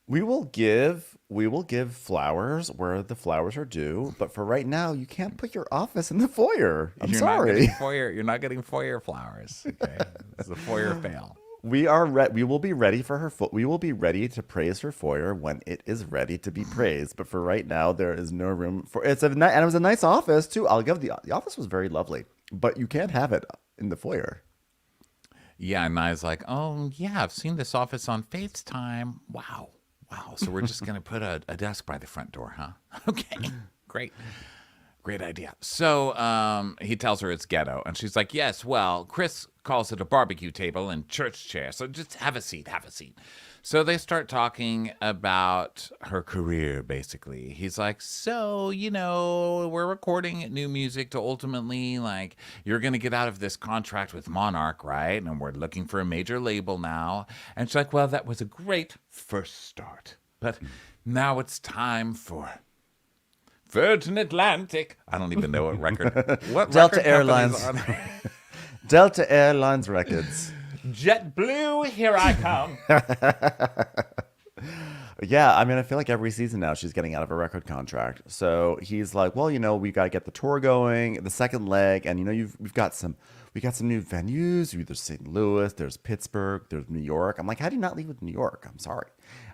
We will give flowers where the flowers are due. But for right now, you can't put your office in the foyer. I'm sorry. You're not getting foyer flowers. Okay. It's a foyer fail. We will be ready for we will be ready to praise her foyer when it is ready to be praised. But for right now, there is no room for it. And it was a nice office too. I'll give the office was very lovely, but you can't have it in the foyer. Yeah, and I was like, oh yeah, I've seen this office on FaceTime. Wow. So we're just gonna put a desk by the front door, huh? Okay, great. Great idea. So he tells her it's ghetto. And she's like, yes, well, Chris calls it a barbecue table and church chair. So just have a seat, have a seat. So they start talking about her career, basically. He's like, so, we're recording new music to ultimately, like, you're going to get out of this contract with Monarch, right? And we're looking for a major label now. And she's like, well, that was a great first start. But now it's time for Virgin Atlantic. I don't even know what record. What Delta record Airlines. Delta Airlines Records. JetBlue, here I come. Yeah, I mean, I feel like every season now she's getting out of a record contract. So he's like, well, we got to get the tour going, the second leg, and we've got some new venues. There's St. Louis, there's Pittsburgh, there's New York. I'm like, how do you not leave with New York? I'm sorry.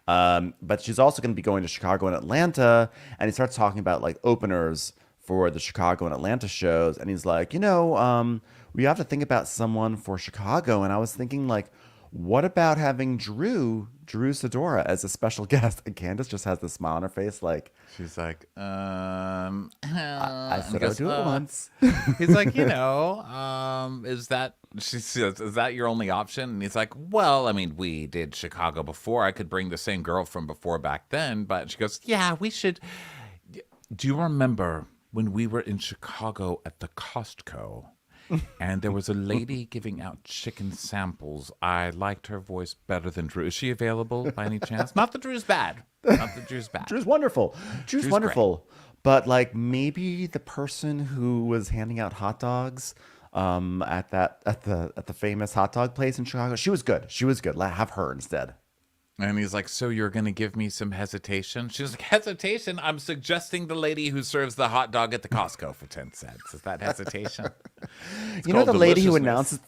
But she's also going to be going to Chicago and Atlanta, and he starts talking about like openers for the Chicago and Atlanta shows, and he's like, we have to think about someone for Chicago, and I was thinking like, what about having Drew Sidora as a special guest? And Candace just has this smile on her face, like she's like, I said I'll do it once. He's like, is that? She says, is that your only option? And he's like, well, I mean, we did Chicago before. I could bring the same girl from before back then. But she goes, yeah, we should. Do you remember when we were in Chicago at the Costco? And there was a lady giving out chicken samples. I liked her voice better than Drew. Is she available by any chance? Not that Drew's bad. Not that Drew's bad. Drew's wonderful. Drew's wonderful. Great. But like maybe the person who was handing out hot dogs at the famous hot dog place in Chicago, she was good. Have her instead. And he's like, so you're going to give me some hesitation? She's like, hesitation? I'm suggesting the lady who serves the hot dog at the Costco for 10 cents. Is that hesitation? The lady who announces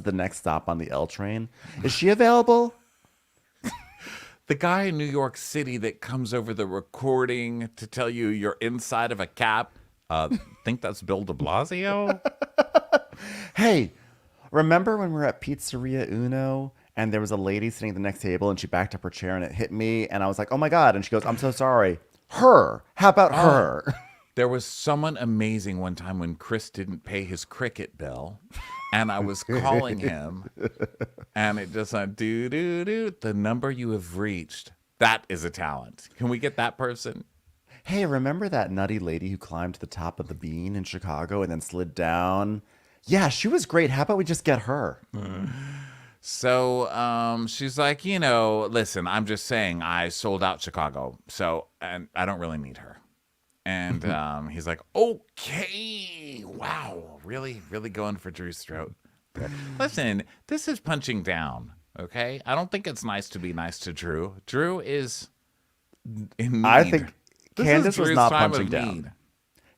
the next stop on the L train? Is she available? The guy in New York City that comes over the recording to tell you you're inside of a cap. Think that's Bill de Blasio? Hey, remember when we were at Pizzeria Uno? And there was a lady sitting at the next table, and she backed up her chair, and it hit me. And I was like, oh, my God. And she goes, I'm so sorry. Her. How about her? There was someone amazing one time when Chris didn't pay his cricket bill. And I was calling him. And it just went, do. The number you have reached. That is a talent. Can we get that person? Hey, remember that nutty lady who climbed to the top of the bean in Chicago and then slid down? Yeah, she was great. How about we just get her? So she's like, listen, I'm just saying I sold out Chicago, and I don't really need her. And he's like, okay, wow, really going for Drew's throat. Listen, this is punching down, okay? I don't think it's nice to be nice to Drew. Drew is in need. I think Candace was not punching down.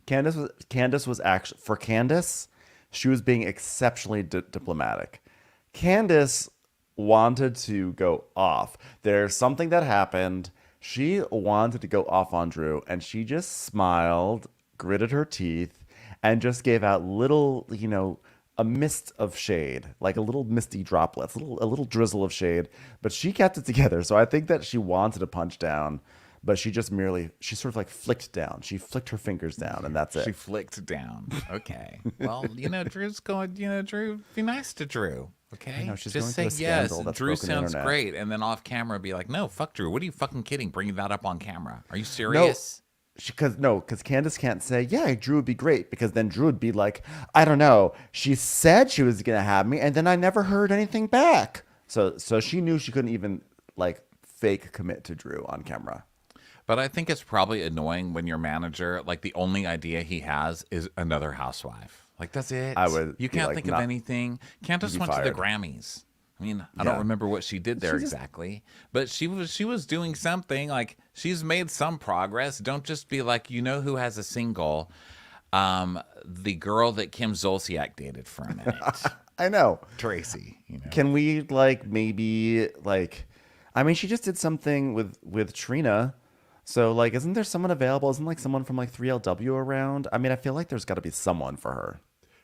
Candace was actually, for Candace, she was being exceptionally diplomatic. Candace wanted to go off. There's something that happened. She wanted to go off on Drew, and she just smiled, gritted her teeth, and just gave out little, a mist of shade, like a little misty droplets, a little drizzle of shade. But she kept it together. So I think that she wanted to punch down, but she sort of like flicked down. She flicked her fingers down, and that's it. She flicked down. Okay. Well, Drew's going, Drew, be nice to Drew. Okay. She's just going say through a yes. scandal that's Drew broken the sounds internet. great. And then off camera be like, no, fuck Drew. What are you fucking kidding? Bringing that up on camera. Are you serious? Because Candace can't say, yeah, Drew would be great, because then Drew would be like, I don't know. She said she was going to have me, and then I never heard anything back. So she knew she couldn't even like fake commit to Drew on camera. But I think it's probably annoying when your manager, like the only idea he has is another housewife. Like, that's it. You can't think of anything. Candace went to the Grammys. I mean, I don't remember what she did there exactly, but she was doing something. Like, she's made some progress. Don't just be like, who has a single? The girl that Kim Zolciak dated for a minute. I know. Tracy. Can we maybe I mean, she just did something with Trina. So isn't there someone available? Isn't someone from 3LW around? I mean, I feel like there's got to be someone for her.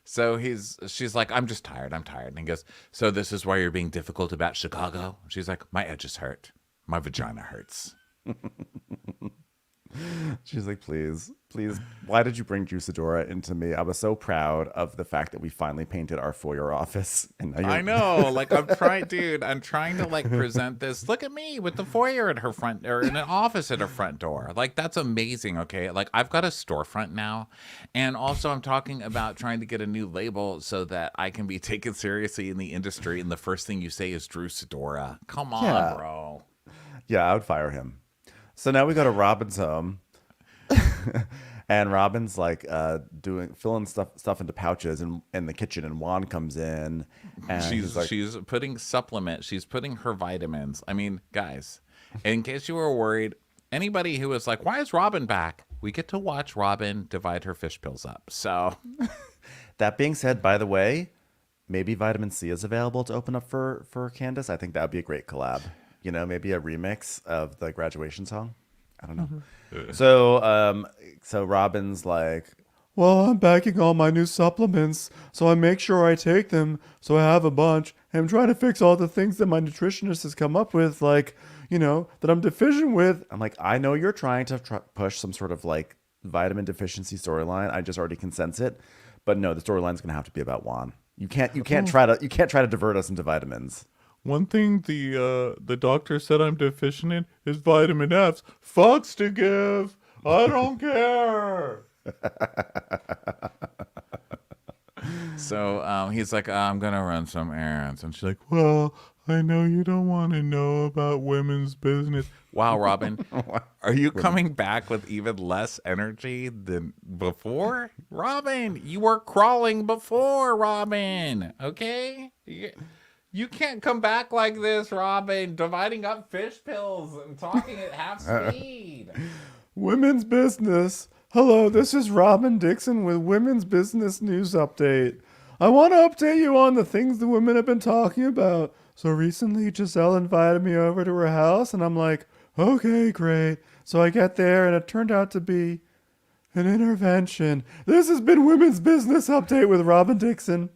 So she's like, I'm tired. And he goes, so this is why you're being difficult about Chicago? She's like, my edges hurt. My vagina hurts. She's like, please, why did you bring Juicidora into me? I was so proud of the fact that we finally painted our foyer office. And now I know, like I'm trying to like present this. Look at me with the foyer at her front, or in an office at her front door. Like that's amazing. Okay, like I've got a storefront now, and also I'm talking about trying to get a new label so that I can be taken seriously in the industry. And the first thing you say is Drew Sidora. Come on, Yeah. bro. Yeah, I would fire him. So now we go to Robyn's home. And Robyn's like filling stuff into pouches in the kitchen, and Juan comes in and She's putting supplements. She's putting her vitamins. I mean, guys, in case you were worried, anybody who was like, why is Robyn back? We get to watch Robyn divide her fish pills up. So that being said, by the way, maybe vitamin C is available to open up for Candace. I think that would be a great collab. You know, maybe a remix of the graduation song. I don't know. So Robyn's like, well, I'm packing all my new supplements, so I make sure I take them, so I have a bunch. And I'm trying to fix all the things that my nutritionist has come up with, like, you know, that I'm deficient with. I'm like, I know you're trying to push some sort of like vitamin deficiency storyline. I just already can sense it, but no, the storyline's gonna have to be about Juan. You can't try to divert us into vitamins. One thing the doctor said I'm deficient in is vitamin F's. Fucks to give. I don't care. So he's like, I'm gonna run some errands, and she's like, Well, I know you don't want to know about women's business. wow, Robyn, are you coming back with even less energy than before? Robyn, you were crawling before, Robyn. Okay. You can't come back like this, Robyn, dividing up fish pills and talking at half speed. Women's business. Hello, this is Robyn Dixon with Women's Business News Update. I want to update you on the things the women have been talking about. So recently, Giselle invited me over to her house, and I'm like, okay, great. So I get there, and it turned out to be an intervention. This has been Women's Business Update with Robyn Dixon.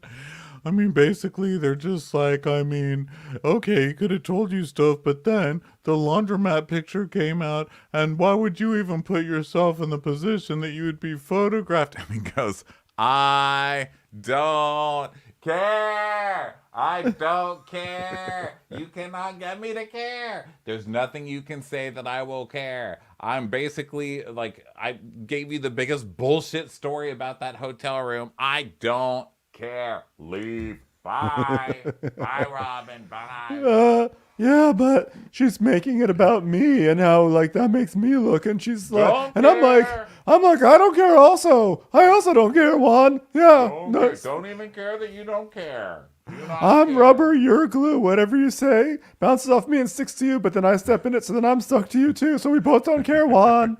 I mean, basically, they're just like, okay, he could have told you stuff, but then the laundromat picture came out, and why would you even put yourself in the position that you would be photographed? And he goes, I don't care. I don't care. You cannot get me to care. There's nothing you can say that I will care. I'm basically like, I gave you the biggest bullshit story about that hotel room. I don't care. Leave. Bye. Bye, Robyn. Bye. Yeah, but she's making it about me and how like that makes me look, and she's like, Don't and care. I'm like, I don't care. Also, I also don't care, Juan. Yeah, Don't even care that you don't care. I'm rubber, you're glue. Whatever you say bounces off me and sticks to you, but then I step in it, so then I'm stuck to you too. So we both don't care, Juan.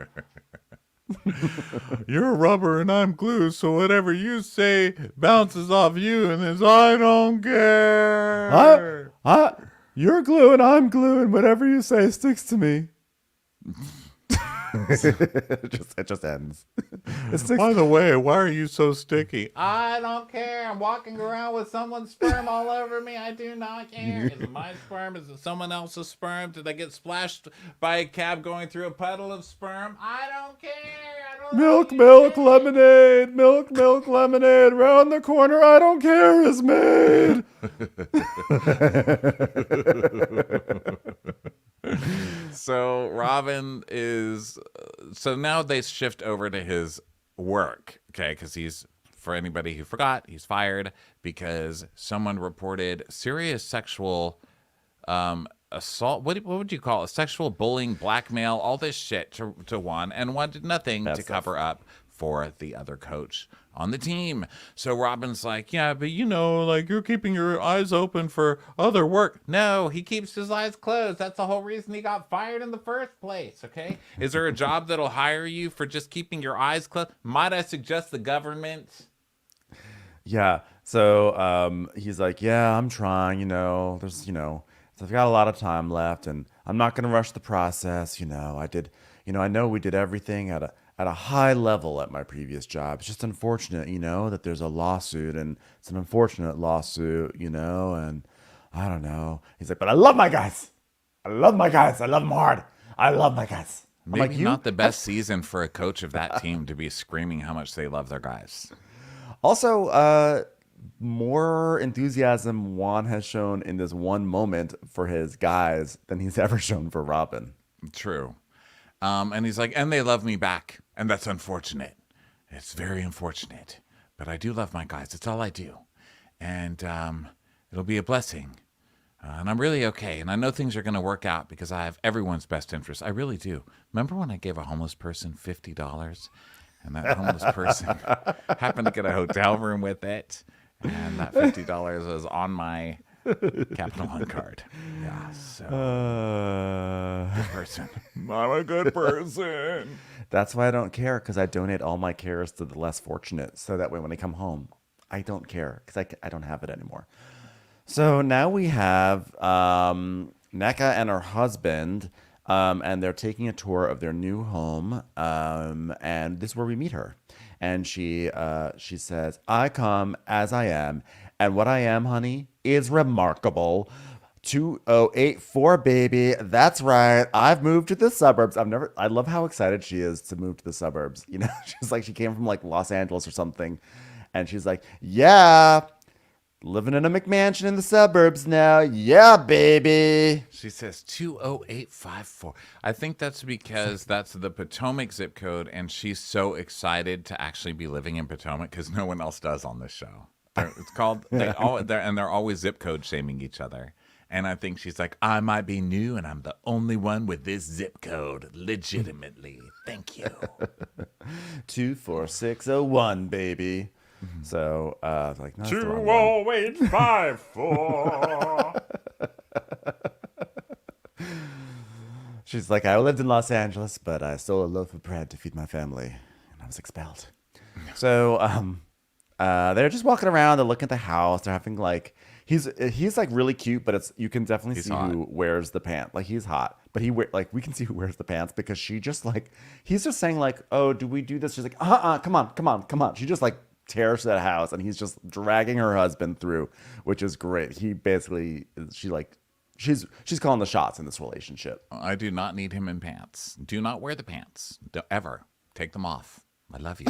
You're rubber and I'm glue, so whatever you say bounces off you, and then I don't care. You're glue and I'm glue, and whatever you say sticks to me. it just ends. By the way, why are you so sticky? I don't care. I'm walking around with someone's sperm all over me. I do not care. Is it my sperm? Is it someone else's sperm? Did I get splashed by a cab going through a puddle of sperm? I don't care. I don't Milk, lemonade. Milk, lemonade. Round the corner, I don't care is made. So Robyn is so now they shift over to his work, okay? Because for anybody who forgot, he's fired because someone reported serious sexual assault. What would you call it? Sexual bullying, blackmail, all this shit to Juan, and Juan did nothing to cover up for the other coach on the team. So Robyn's like, yeah, but like you're keeping your eyes open for other work. No, he keeps his eyes closed. That's the whole reason he got fired in the first place, okay? Is there a job that'll hire you for just keeping your eyes closed? Might I suggest the government? Yeah. So he's like, yeah, I'm trying, there's, so I've got a lot of time left, and I'm not going to rush the process. I know we did everything at a high level at my previous job. It's just unfortunate, that there's a lawsuit, and it's an unfortunate lawsuit, and I don't know. He's like, but I love my guys. I love them hard. I love my guys. Maybe like, not the best season for a coach of that team to be screaming how much they love their guys. Also, more enthusiasm Juan has shown in this one moment for his guys than he's ever shown for Robyn. True. And he's like, and they love me back. And that's unfortunate. It's very unfortunate. But I do love my guys. It's all I do. And it'll be a blessing. And I'm really okay. And I know things are going to work out because I have everyone's best interest. I really do. Remember when I gave a homeless person $50? And that homeless person happened to get a hotel room with it. And that $50 was on my Capital One card. Yeah, so good person. I'm a good person. That's why I don't care, because I donate all my cares to the less fortunate. So that way when I come home, I don't care because I don't have it anymore. So now we have Nneka and her husband, and they're taking a tour of their new home, and this is where we meet her. And she says, I come as I am, and what I am, honey, is remarkable. 2084, baby. That's right. I've moved to the suburbs. I love how excited she is to move to the suburbs. You know, she's like, she came from like Los Angeles or something. And she's like, yeah, living in a McMansion in the suburbs now. Yeah, baby. She says 20854. I think that's because that's the Potomac zip code, and she's so excited to actually be living in Potomac because no one else does on this show. It's called, they're always zip code shaming each other. And I think she's like, I might be new, and I'm the only one with this zip code. Legitimately. Thank you. 24601, baby. So, like, no, that's the wrong one. 20854. She's like, I lived in Los Angeles, but I stole a loaf of bread to feed my family, and I was expelled. So, they're just walking around. They're looking at the house. They're having like, he's like really cute, but you can definitely see who wears the pants. Like, he's hot, but we can see who wears the pants because she just like, he's just saying like, oh, do we do this? She's like, come on. She just like tears to that house, and he's just dragging her husband through, which is great. He basically, she's calling the shots in this relationship. I do not need him in pants. Do not wear the pants. Don't ever. Take them off. I love you.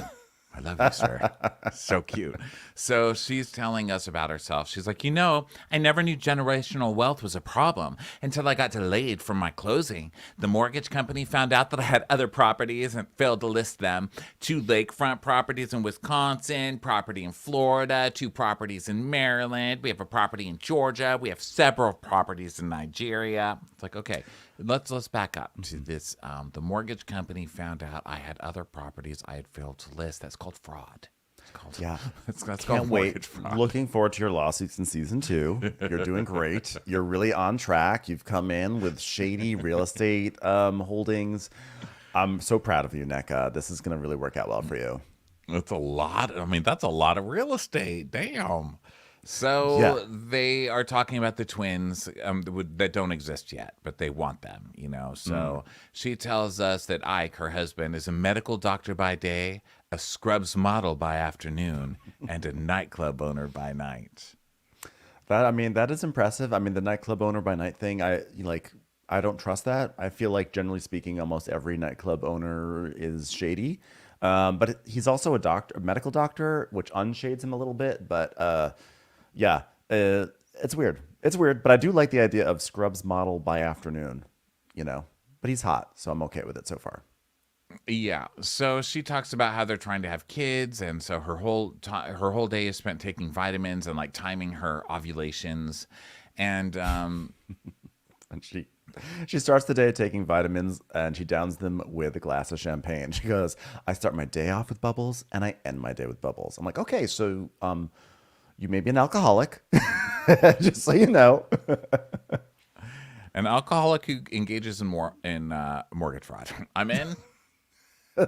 I love you, sir. So cute. So she's telling us about herself. She's like, I never knew generational wealth was a problem until I got delayed from my closing. The mortgage company found out that I had other properties and failed to list them. 2 lakefront properties in Wisconsin, property in Florida, 2 properties in Maryland. We have a property in Georgia. We have several properties in Nigeria. It's like, okay, let's back up to this. The mortgage company found out I had other properties I had failed to list. That's called fraud. That's Can't called wait. mortgage fraud. Looking forward to your lawsuits in season 2. You're doing great. You're really on track. You've come in with shady real estate holdings. I'm so proud of you, Nneka. This is going to really work out well for you. That's a lot. I mean, that's a lot of real estate. Damn. So they are talking about the twins that don't exist yet, but they want them, So she tells us that Ike, her husband, is a medical doctor by day, a scrubs model by afternoon, and a nightclub owner by night. That is impressive. I mean, the nightclub owner by night thing, I don't trust that. I feel like, generally speaking, almost every nightclub owner is shady. But he's also a medical doctor, which unshades him a little bit. But it's weird. It's weird, but I do like the idea of scrubs model by afternoon, But he's hot, so I'm okay with it so far. Yeah. So she talks about how they're trying to have kids, and so her whole day is spent taking vitamins and like timing her ovulations, and and she starts the day taking vitamins, and she downs them with a glass of champagne. She goes, I start my day off with bubbles, and I end my day with bubbles. I'm like, okay, so you may be an alcoholic, just so you know. An alcoholic who engages in mortgage fraud. I'm in.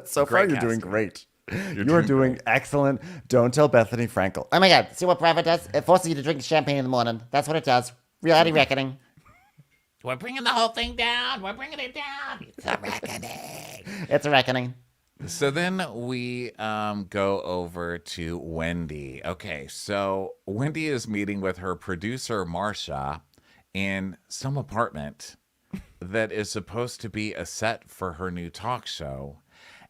So far, you're doing great. You are doing excellent. Don't tell Bethany Frankel. Oh my God, see what private does? It forces you to drink champagne in the morning. That's what it does. Reality reckoning. We're bringing the whole thing down. We're bringing it down. It's a reckoning. It's a reckoning. So then we go over to Wendy. Okay, so Wendy is meeting with her producer, Marsha, in some apartment that is supposed to be a set for her new talk show.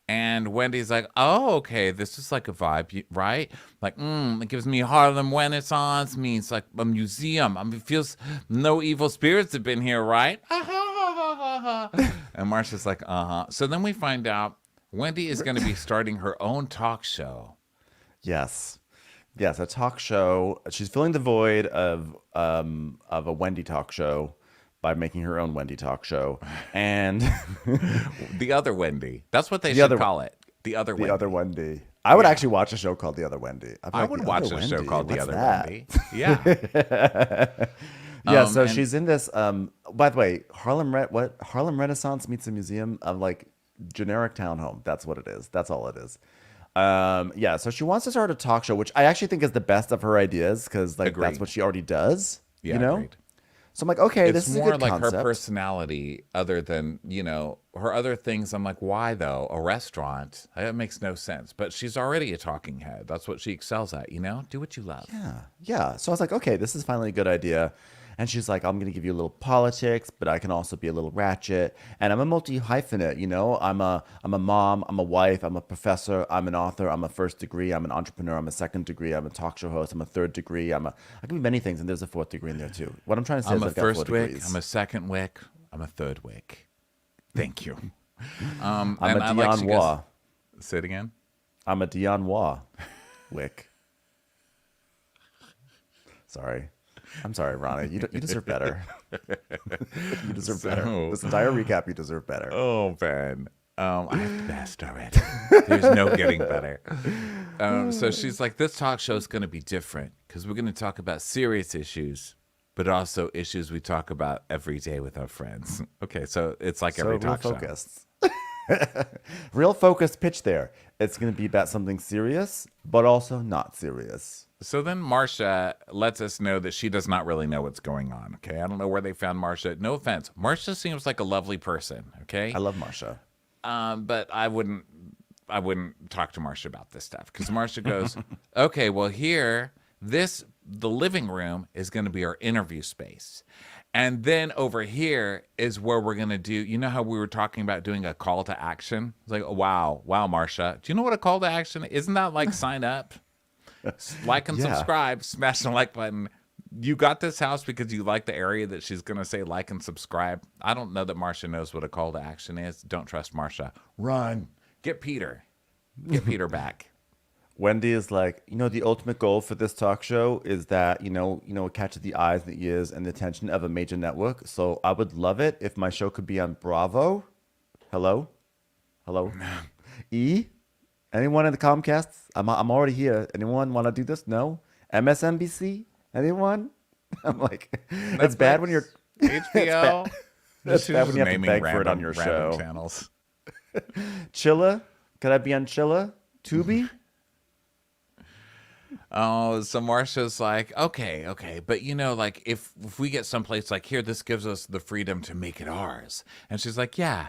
And Wendy's like, oh, okay, this is like a vibe, right? Like, it gives me Harlem Renaissance, means like a museum. I mean, it feels no evil spirits have been here, right? And Marsha's like, uh-huh. So then we find out Wendy is going to be starting her own talk show. Yes. Yes, a talk show. She's filling the void of a Wendy talk show by making her own Wendy talk show. And The Other Wendy. That's what they should call it. The Other Wendy. The Other Wendy. I would actually watch a show called The Other Wendy. I'd be I like, would "The watch Other a show Wendy? called The What's Other that?" Wendy. Yeah. Yeah, so and- she's in this. By the way, Harlem Renaissance meets a museum of like generic townhome. That's what it is. That's all it is. Yeah, so she wants to start a talk show, which I actually think is the best of her ideas because like Agreed. that's what she already does. Yeah, you know. agreed. So I'm like, okay, It's this is a more good like concept. her personality other than, her other things. I'm like, why though? A restaurant? That makes no sense. But she's already a talking head. That's what she excels at, Do what you love. Yeah. So I was like, okay, this is finally a good idea. And she's like, I'm going to give you a little politics, but I can also be a little ratchet. And I'm a multi-hyphenate, I'm a mom, I'm a wife, I'm a professor, I'm an author, I'm a first degree, I'm an entrepreneur, I'm a second degree, I'm a talk show host, I'm a third degree, I can be many things, and there's a fourth degree in there too. What I'm trying to say I'm is a I've got 4 first wick, degrees. I'm a second wick, I'm a third wick. Thank you. I'm and a I like she Dion goes- Waugh. Say it again. I'm a Dion Waugh wick. Sorry. I'm sorry, Ronnie. You deserve better. You deserve better. This entire recap, you deserve better. Oh, Ben. I have the best already. There's no getting better. So she's like, this talk show is going to be different because we're going to talk about serious issues, but also issues we talk about every day with our friends. Okay, so it's like every real talk show. focused. Real focused pitch there. It's going to be about something serious, but also not serious. So then Marcia lets us know that she does not really know what's going on. Okay, I don't know where they found Marcia. No offense, Marcia seems like a lovely person. Okay, I love Marsha. but I wouldn't talk to Marcia about this stuff because Marcia goes, okay, well here, the living room is going to be our interview space. And then over here is where we're going to do, you know how we were talking about doing a call to action? It's like, wow, Marcia. Do you know what a call to action is? Isn't that like sign up? Like and subscribe, smash the like button. You got this house because you like the area that she's going to say like and subscribe. I don't know that Marcia knows what a call to action is. Don't trust Marcia. Run. Get Peter. Get Peter back. Wendy is like, the ultimate goal for this talk show is that, it catches the eyes, the ears, and the attention of a major network. So I would love it if my show could be on Bravo. Hello? E? Anyone in the Comcast? I'm already here. Anyone want to do this? No? MSNBC? Anyone? I'm like, it's bad when you're HBO. it's bad when you have to beg for it on your show. Channels. Chilla? Could I be on Chilla? Tubi? Oh, so Marcia's like, okay, but like if we get someplace like here, this gives us the freedom to make it ours. And she's like, yeah,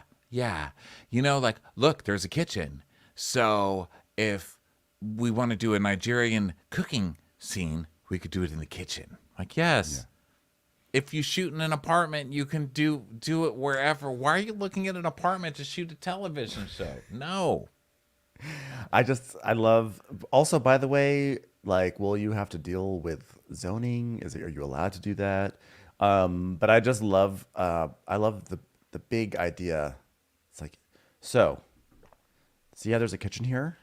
like, look, there's a kitchen. So if we want to do a Nigerian cooking scene, we could do it in the kitchen. Like, yes. Yeah. If you shoot in an apartment, you can do it wherever. Why are you looking at an apartment to shoot a television show? No. I love, also, by the way, like, will you have to deal with zoning? Are you allowed to do that? But I just love, I love the big idea. It's like, so yeah, there's a kitchen here.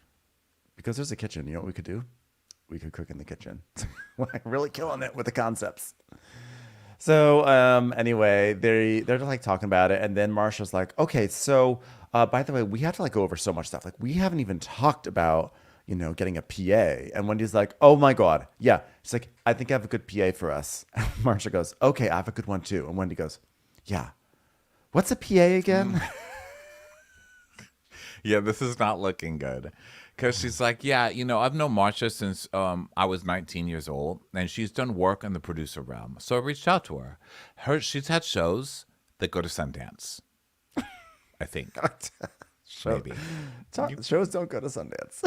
Because there's a kitchen, you know what we could do? We could cook in the kitchen. We're really killing it with the concepts. So anyway, they're just like talking about it, and then Marsha's like, okay, so by the way, we have to like go over so much stuff. Like we haven't even talked about, getting a PA. And Wendy's like, oh my God, yeah. She's like, I think I have a good PA for us. And Marsha goes, okay, I have a good one too. And Wendy goes, yeah. What's a PA again? Yeah, this is not looking good. Because she's like, yeah, I've known Marsha since I was 19 years old, and she's done work in the producer realm. So I reached out to her. She's had shows that go to Sundance, I think. Maybe. Shows don't go to Sundance.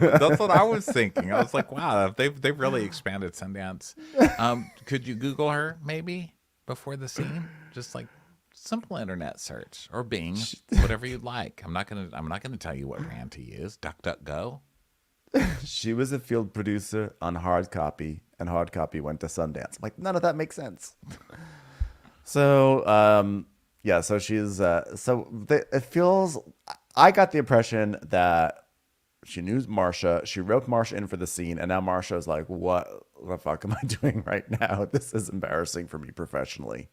That's what I was thinking. I was like, wow, they've really expanded Sundance. Could you Google her maybe before the scene? Just like Simple internet search or Bing, whatever you'd like. I'm not gonna tell you what brand to use. DuckDuckGo. She was a field producer on Hard Copy, and Hard Copy went to Sundance. I'm like, none of that makes sense. So, yeah, so she's, it feels, I got the impression that she knew Marsha, she roped Marsha in for the scene, and now Marsha's like, what the fuck am I doing right now? This is embarrassing for me professionally.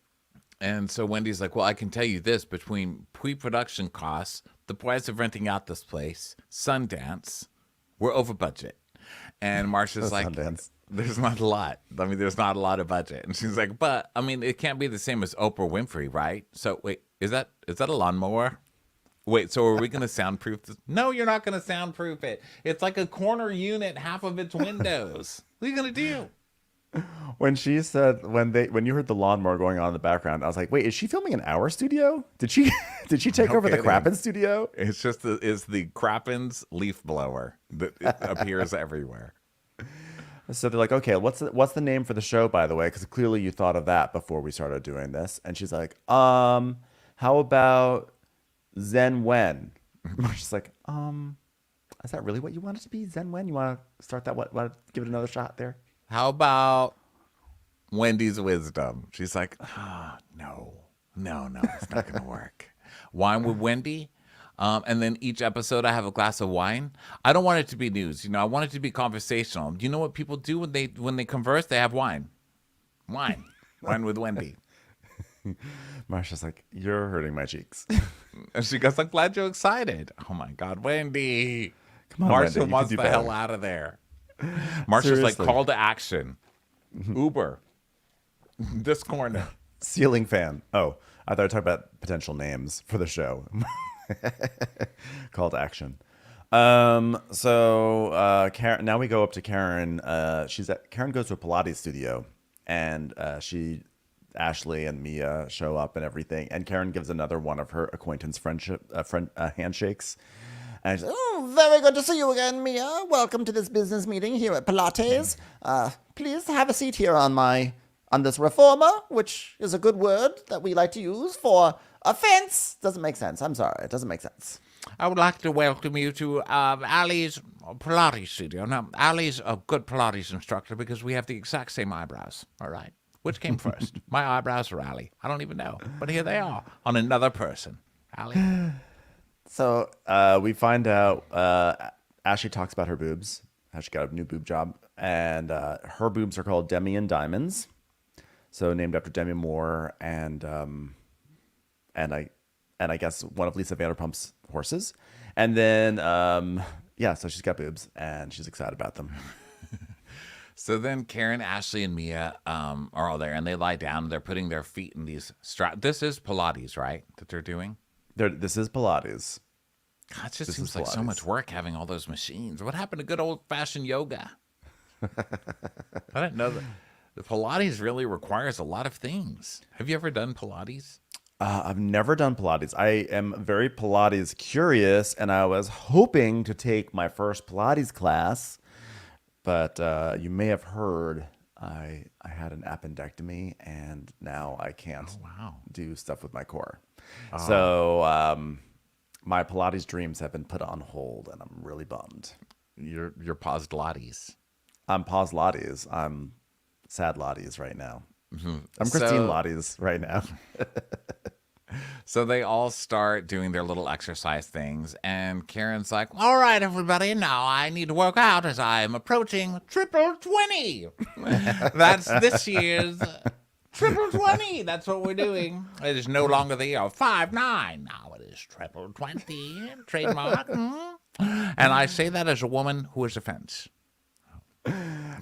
And so Wendy's like, well, I can tell you this, between pre-production costs, the price of renting out this place, Sundance, we're over budget. And Marsha's like, Sundance. there's not a lot. I mean, there's not a lot of budget. And she's like, but, I mean, it can't be the same as Oprah Winfrey, right? So, wait, is that a lawnmower? Wait, so are we going to soundproof this? No, you're not going to soundproof it. It's like a corner unit, half of its windows. What are you going to do? When she said, when you heard the lawnmower going on in the background, I was like, wait, is she filming in our studio? Did she take over the Crappens studio? It's just the Crappens leaf blower that it appears everywhere. So they're like, okay, what's the name for the show, by the way? Because clearly you thought of that before we started doing this. And she's like, how about Zen Wen? She's like, is that really what you want it to be? Zen Wen? You want to start that? Want to give it another shot there? How about Wendy's Wisdom? She's like, no, it's not going to work. Wine with Wendy. And then each episode I have a glass of wine. I don't want it to be news. I want it to be conversational. You know what people do when they converse? They have wine. Wine with Wendy. Marsha's like, you're hurting my cheeks. And she goes, I'm glad you're excited. Oh my God, Wendy. Come on, Marsha Wendy, wants the hell out of there. Marsha's like, call to action. Uber. This corner. Ceiling fan. Oh, I thought I were talking about potential names for the show. Call to action. So Karen, now we go up to Karen. Karen goes to a Pilates studio, and Ashley and Mia show up and everything. And Karen gives another one of her acquaintance handshakes. And she's like, Oh, very good to see you again, Mia. Welcome to this business meeting here at Pilates. Please have a seat here on this reformer, which is a good word that we like to use for offense. Doesn't make sense. I'm sorry. It doesn't make sense. I would like to welcome you to Ali's Pilates studio. Now, Ali's a good Pilates instructor because we have the exact same eyebrows. All right. Which came first? My eyebrows or Ali? I don't even know. But here they are on another person. Ali. So we find out Ashley talks about her boobs, how she got a new boob job, and her boobs are called Demi and Diamonds, so named after Demi Moore and I guess one of Lisa Vanderpump's horses. And then so she's got boobs and she's excited about them. So then Karen, Ashley, and Mia are all there, and they lie down. And they're putting their feet in these straps. This is Pilates, right, that they're doing? This is Pilates. God, it just seems like so much work having all those machines. What happened to good old-fashioned yoga? I didn't know that the Pilates really requires a lot of things. Have you ever done Pilates? I've never done Pilates. I am very Pilates curious, and I was hoping to take my first Pilates class, but you may have heard I had an appendectomy, and now I can't do stuff with my core. So my Pilates dreams have been put on hold, and I'm really bummed. You're paused Pilates. I'm paused Pilates. I'm sad Pilates right now. Mm-hmm. I'm Christine Pilates right now. So they all start doing their little exercise things, and Karen's like, all right, everybody, now I need to work out as I am approaching triple 20. That's this year's triple 20. That's what we're doing. It is no longer the year of 5'9". Now it is triple 20. Trademark. And I say that as a woman who is a fence.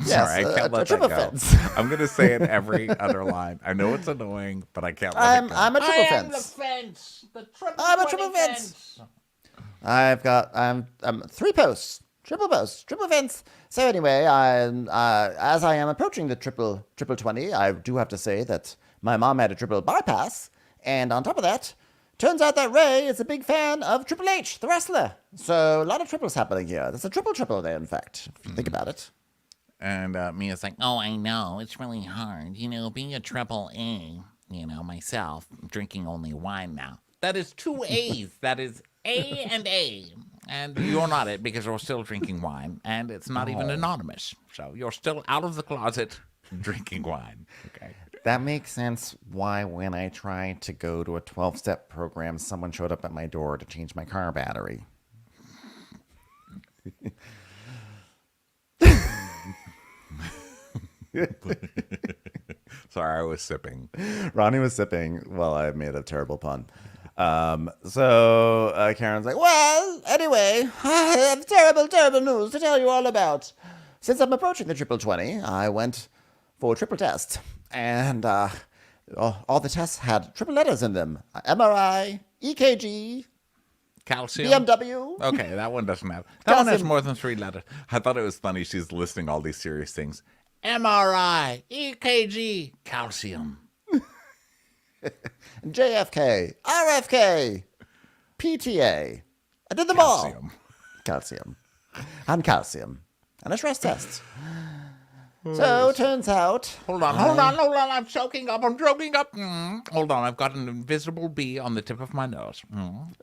Sorry, I can't let that go. Fence. I'm going to say it every other line. I know it's annoying, but I can't let it go. I'm a triple fence. I am the fence. The triple I'm a triple fence. I'm three posts, triple fence. So anyway, as I am approaching the triple 20, I do have to say that my mom had a triple bypass, and on top of that, turns out that Ray is a big fan of Triple H, the wrestler. So a lot of triples happening here. There's a triple there, in fact, if you think about it. And Mia's like, Oh, I know. It's really hard. Being a triple A. myself, drinking only wine now. That is 2 A's. That is A and A. And you're not it because you're still drinking wine, and it's not even anonymous. So you're still out of the closet drinking wine. Okay. That makes sense why when I tried to go to a 12-step program, someone showed up at my door to change my car battery. Sorry, I was sipping. Ronnie was sipping while I made a terrible pun. So Karen's like, well, anyway, I have terrible news to tell you all about. Since I'm approaching the triple 20, I went for a triple test. And all the tests had triple letters in them. MRI, EKG, Calcium. BMW. Okay, that one doesn't have. That one has Calcium. more than 3 letters. I thought it was funny. She's listing all these serious things. MRI, EKG, calcium. JFK, RFK, PTA. I did them all. Calcium. Calcium. And calcium. And a stress test. So, turns out... Hold on. I'm choking up. I'm choking up. Hold on. I've got an invisible bee on the tip of my nose. I'm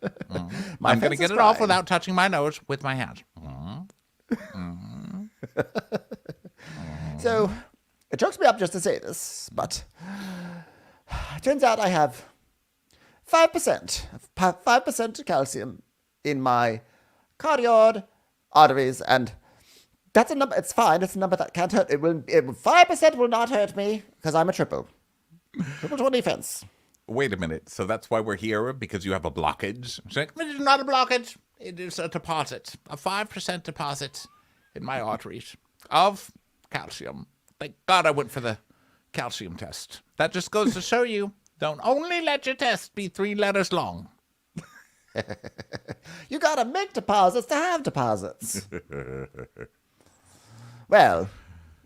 going to get it off without touching my nose with my hands. So, it chokes me up just to say this, but it turns out I have 5% calcium in my cardiac arteries, and that's a number. It's fine. It's a number that can't hurt. 5% will not hurt me because I'm a triple 20 fence. Wait a minute. So that's why we're here? Because you have a blockage? She's like, it is not a blockage. It is a deposit. A 5% deposit in my arteries of calcium. Thank God I went for the calcium test. That just goes to show you, don't only let your test be 3 letters long. You gotta make deposits to have deposits. Well,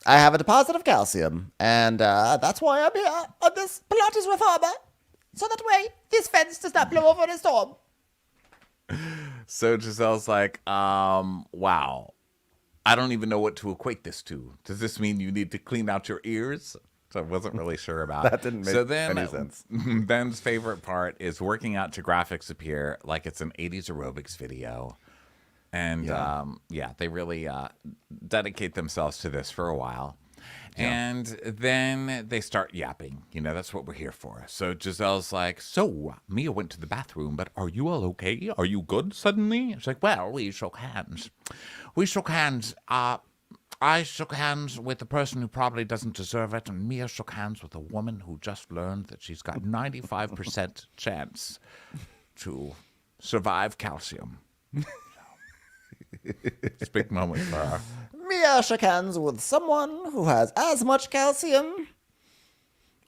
I have a deposit of calcium, and that's why I'm here on this Pilates reformer, so that way this fence does not blow over in a storm. So Giselle's like, wow. I don't even know what to equate this to. Does this mean you need to clean out your ears? So I wasn't really sure about. That didn't make any sense. Ben's favorite part is working out to graphics appear like it's an 80s aerobics video. And they really dedicate themselves to this for a while. Yeah. And then they start yapping. That's what we're here for. So Giselle's like, so Mia went to the bathroom, but are you all okay? Are you good suddenly? It's like, well, we shook hands. I shook hands with the person who probably doesn't deserve it, and Mia shook hands with a woman who just learned that she's got 95% chance to survive calcium. It's a big moment for her. Mia shook hands with someone who has as much calcium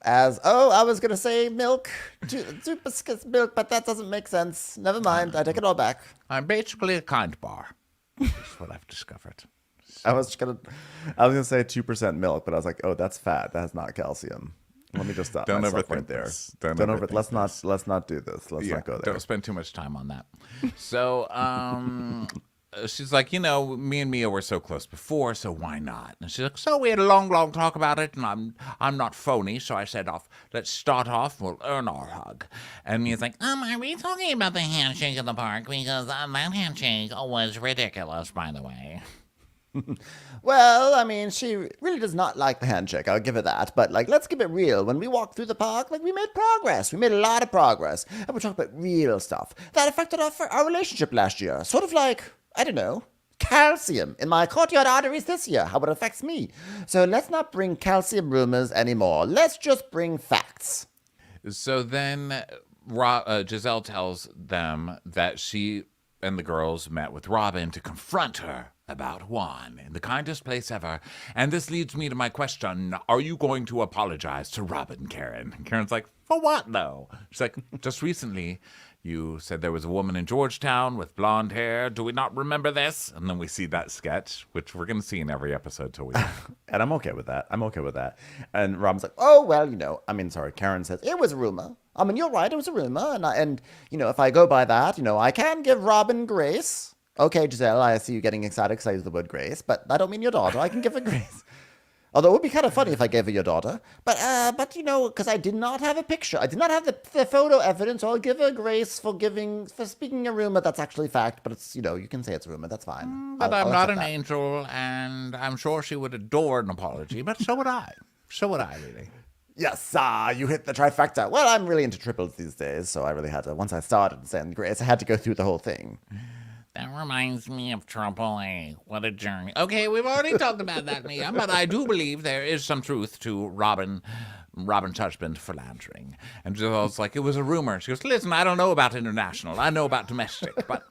as, I was going to say milk, two biscuits milk, but that doesn't make sense. Never mind, I take it all back. I'm basically a kind bar. That's what I've discovered. I was gonna say 2% milk, but I was like, oh, that's fat. That's not calcium. Let me just stop. Don't myself overthink right there. this. Don't overthink. Let's not do this. Let's not go there. Don't spend too much time on that. So she's like, me and Mia were so close before, so why not? And she's like, so we had a long talk about it, and I'm not phony, so I said, let's start off, we'll earn our hug. And Mia's like, Are we talking about the handshake in the park? Because that handshake was ridiculous, by the way. Well, I mean, she really does not like the handshake. I'll give her that. But, let's keep it real. When we walked through the park, we made progress. We made a lot of progress. And we're talking about real stuff that affected our relationship last year. Sort of like, I don't know, calcium in my courtyard arteries this year, how it affects me. So let's not bring calcium rumors anymore. Let's just bring facts. So then Giselle tells them that she and the girls met with Robyn to confront her about Juan in the kindest place ever. And this leads me to my question. Are you going to apologize to Robyn, Karen? Karen's like, for what, though? She's like, just recently, you said there was a woman in Georgetown with blonde hair. Do we not remember this? And then we see that sketch, which we're going to see in every episode till we And I'm okay with that. And Robyn's like, oh, well, Karen says, it was a rumor. You're right, it was a rumor. And if I go by that, I can give Robyn grace. Okay, Giselle, I see you getting excited because I use the word grace, but I don't mean your daughter. I can give her grace. Although it would be kind of funny if I gave her your daughter. But because I did not have a picture. I did not have the photo evidence. So I'll give her grace for speaking a rumor that's actually fact. But it's, you can say it's rumor. That's fine. But I'm I'll not accept an that. angel, and I'm sure she would adore an apology, but so would I. So would I, really. Yes, you hit the trifecta. Well, I'm really into triples these days. So I really had to, once I started saying grace, I had to go through the whole thing. That reminds me of Triple A. What a journey. Okay, we've already talked about that, Mia, but I do believe there is some truth to Robyn's husband philandering. And Giselle's like, it was a rumor. She goes, listen, I don't know about international. I know about domestic, but...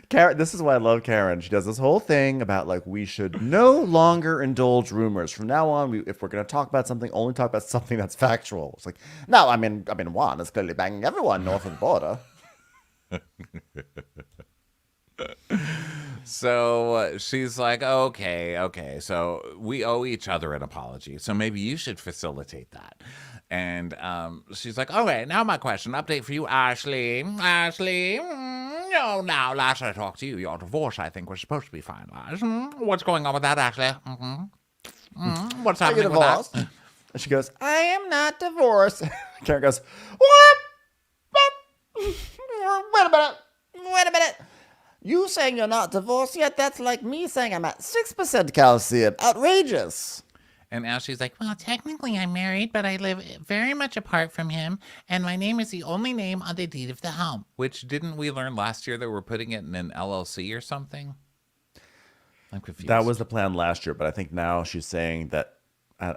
Karen, this is why I love Karen. She does this whole thing about like we should no longer indulge rumors. From now on, if we're going to talk about something, only talk about something that's factual. It's like, no, I mean, Juan is clearly banging everyone north of the border. So she's like, okay, so we owe each other an apology. So maybe you should facilitate that. And she's like, okay, now my question, update for you, Ashley. Now, last I talked to you, your divorce, I think, was supposed to be finalized. What's going on with that, Ashley? What's Are you happening with that? divorced? And she goes, I am not divorced. Karen goes, What? Wait a minute. You saying you're not divorced yet? That's like me saying I'm at 6% calcium. Outrageous. And Ashley's like, Well, technically I'm married, but I live very much apart from him, and my name is the only name on the deed of the home. which didn't we learn last year that we're putting it in an LLC or something? I'm confused. that was the plan last year, but I think now she's saying that, I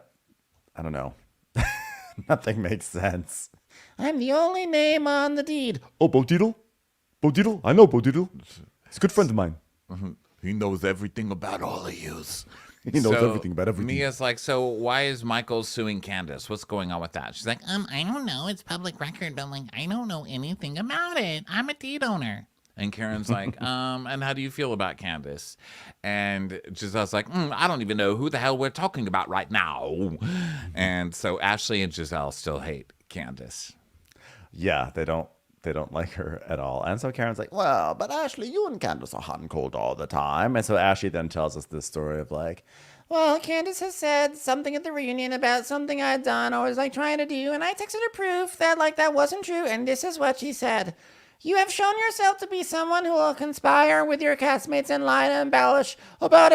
don't know. Nothing makes sense. I'm the only name on the deed. Oh, Bo Diddle? I know Bo Diddle. He's a good friend of mine. He knows everything about all of yous. He knows everything about everything. Mia's like, so why is Michael suing Candace? What's going on with that? She's like, I don't know. It's public record, but I don't know anything about it. I'm a deed owner. and Karen's like, and how do you feel about Candace? And Giselle's like, I don't even know who the hell we're talking about right now. And so Ashley and Giselle still hate Candace. Yeah, they don't like her at all. And so Karen's like, Well, but Ashley, you and Candace are hot and cold all the time. and so Ashley then tells us this story of like, Well, Candace has said something at the reunion about something I'd done or was trying to do, and I texted her proof that that wasn't true, and this is what she said. You have shown yourself to be someone who will conspire with your castmates and lie to embellish about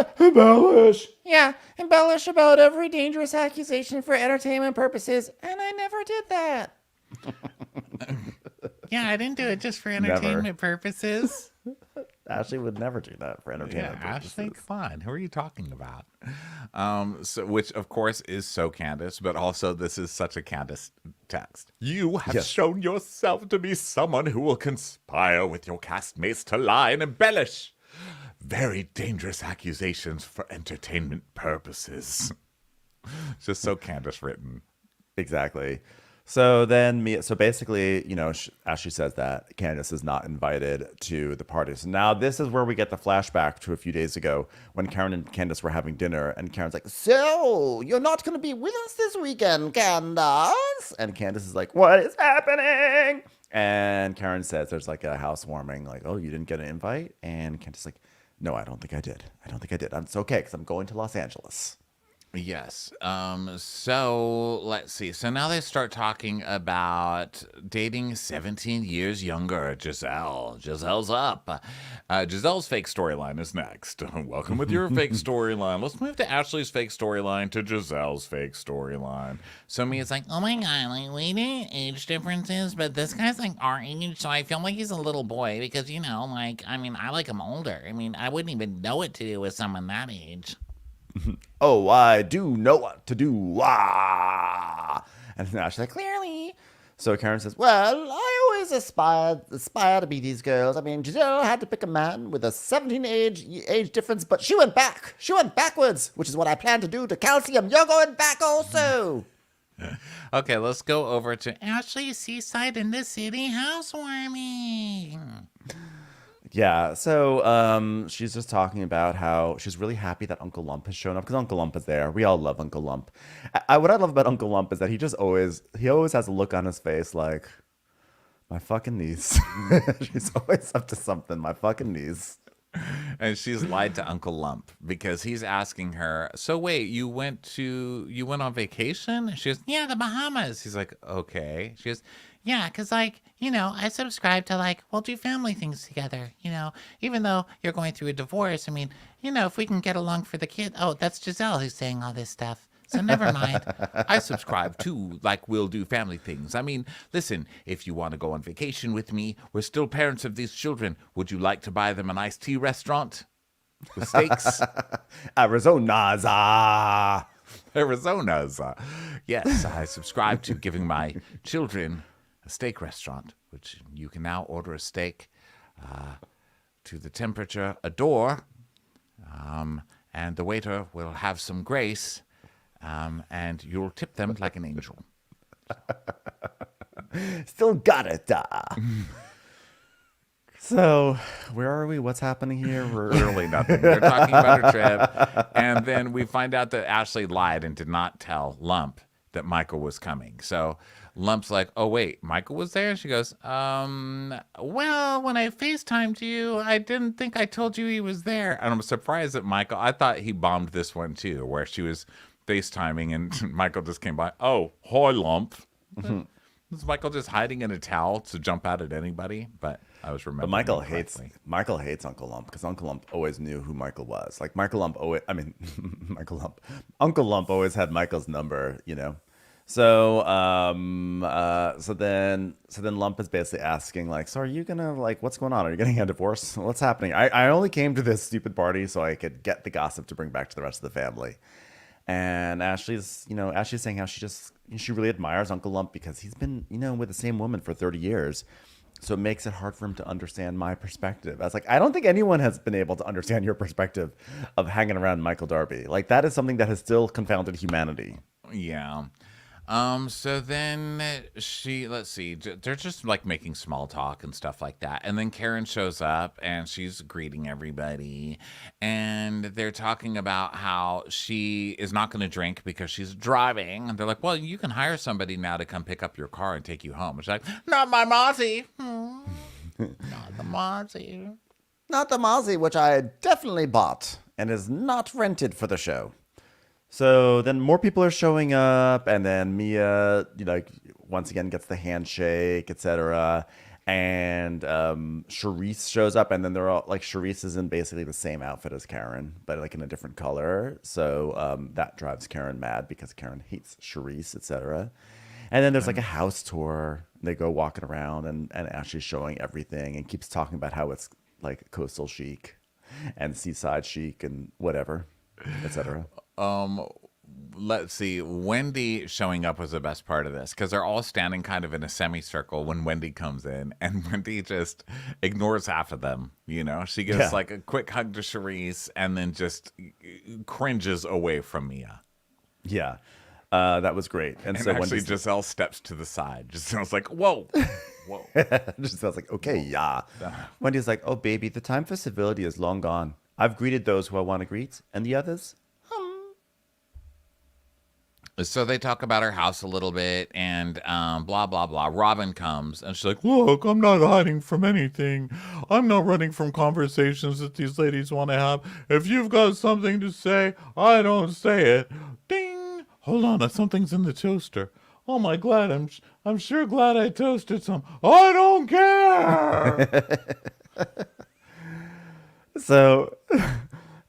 every dangerous accusation for entertainment purposes, and I never did that. Yeah, I didn't do it just for entertainment purposes. Ashley would never do that for entertainment purposes. Ashley, come on. Who are you talking about? So, which, of course, is so Candace, but also this is such a Candace text. You have shown yourself to be someone who will conspire with your castmates to lie and embellish. Very dangerous accusations for entertainment purposes. Just so Candace written. Exactly. So then, so basically, Ashley says that Candace is not invited to the party. So now this is where we get the flashback to a few days ago when Karen and Candace were having dinner, and Karen's like, So, you're not going to be with us this weekend, Candace? and Candace is like, what is happening? And Karen says there's like a housewarming, like, oh, you didn't get an invite? And Candace is like, no, I don't think I did. It's okay because I'm going to Los Angeles. Yes. So let's see. So now they start talking about dating 17 years younger Giselle. Giselle's up. Giselle's fake storyline is next. Welcome with your fake storyline. Let's move to Ashley's fake storyline to Giselle's fake storyline. So Mia's like, Oh my god, we did age differences, but this guy's our age, so I feel like he's a little boy because, I like him older. I wouldn't even know what to do with someone that age. Oh, I do know what to do. And then Ashley's like, Clearly. so Karen says, Well, I always aspire to be these girls. Giselle had to pick a man with a 17 age difference, but she went back. She went backwards, which is what I plan to do to Calcium. You're going back also. okay, let's go over to Ashley's seaside in the city housewarming. yeah. So she's just talking about how she's really happy that Uncle Lump has shown up because Uncle Lump is there. We all love Uncle Lump. What I love about Uncle Lump is that he always has a look on his face like, my fucking niece. She's always up to something. My fucking niece. And she's lied to Uncle Lump because he's asking her, so wait, you went on vacation? She goes, yeah, the Bahamas. He's like, okay. She goes, Yeah, because, like, you know, I subscribe to, like, we'll do family things together, you know, even though you're going through a divorce. I mean, you know, if we can get along for the kid. Oh, that's Giselle who's saying all this stuff. So never mind. I subscribe to, like, we'll do family things. I mean, listen, if you want to go on vacation with me, we're still parents of these children. Would you like to buy them an iced tea restaurant with steaks? Arizona's. Arizona's. Yes, I subscribe to giving my children a steak restaurant, which you can now order a steak to the temperature adore, and the waiter will have some grace, and you'll tip them like an angel. Still got it. So, where are we? What's happening here? Literally nothing. They're talking about her trip, and then we find out that Ashley lied and did not tell Lump that Michael was coming. So Lump's like, oh, wait, Michael was there? And she goes, well, when I FaceTimed you, I didn't think I told you he was there. And I'm surprised that Michael, I thought he bombed this one too, where she was FaceTiming and Michael just came by. Oh, hi, Lump. Is Michael just hiding in a towel to jump out at anybody? But I was remembering. But Michael hates Uncle Lump because Uncle Lump always knew who Michael was. Like Michael Lump always, I mean, Michael Lump, Uncle Lump always had Michael's number, you know. So, so then Lump is basically asking, like, so are you gonna, like, what's going on? Are you getting a divorce? What's happening? I only came to this stupid party so I could get the gossip to bring back to the rest of the family. And Ashley's saying how she really admires Uncle Lump because he's been, you know, with the same woman for 30 years. So it makes it hard for him to understand my perspective. I was like, I don't think anyone has been able to understand your perspective of hanging around Michael Darby. Like, that is something that has still confounded humanity. Yeah. So then let's see, they're just like making small talk and stuff like that. And then Karen shows up and she's greeting everybody. And they're talking about how she is not going to drink because she's driving. And they're like, well, you can hire somebody now to come pick up your car and take you home. She's like, not my Mozzie. Not the Mozzie. Not the Mozzie, which I definitely bought and is not rented for the show. So then more people are showing up, and then Mia, you know, once again gets the handshake, etc. And Charisse shows up, and then they're all like, Charisse is in basically the same outfit as Karen, but like in a different color. So that drives Karen mad because Karen hates Charisse, etc. And then there's like a house tour. They go walking around, and Ashley's showing everything and keeps talking about how it's like coastal chic and seaside chic and whatever, etc. Let's see. Wendy showing up was the best part of this because they're all standing kind of in a semicircle when Wendy comes in, and Wendy just ignores half of them. You know, she gives like a quick hug to Charisse and then just cringes away from Mia. Yeah, that was great. And so actually, Giselle steps to the side. Giselle's like, whoa. Whoa. Giselle's like, okay, yeah. Wendy's like, oh, baby, the time for civility is long gone. I've greeted those who I want to greet, and the others. So they talk about her house a little bit and blah, blah, blah. Robyn comes and she's like, Look, I'm not hiding from anything. I'm not running from conversations that these ladies want to have. If you've got something to say, I don't say it. Ding! Hold on, something's in the toaster. Oh my glad, I'm sure glad I toasted some. I don't care.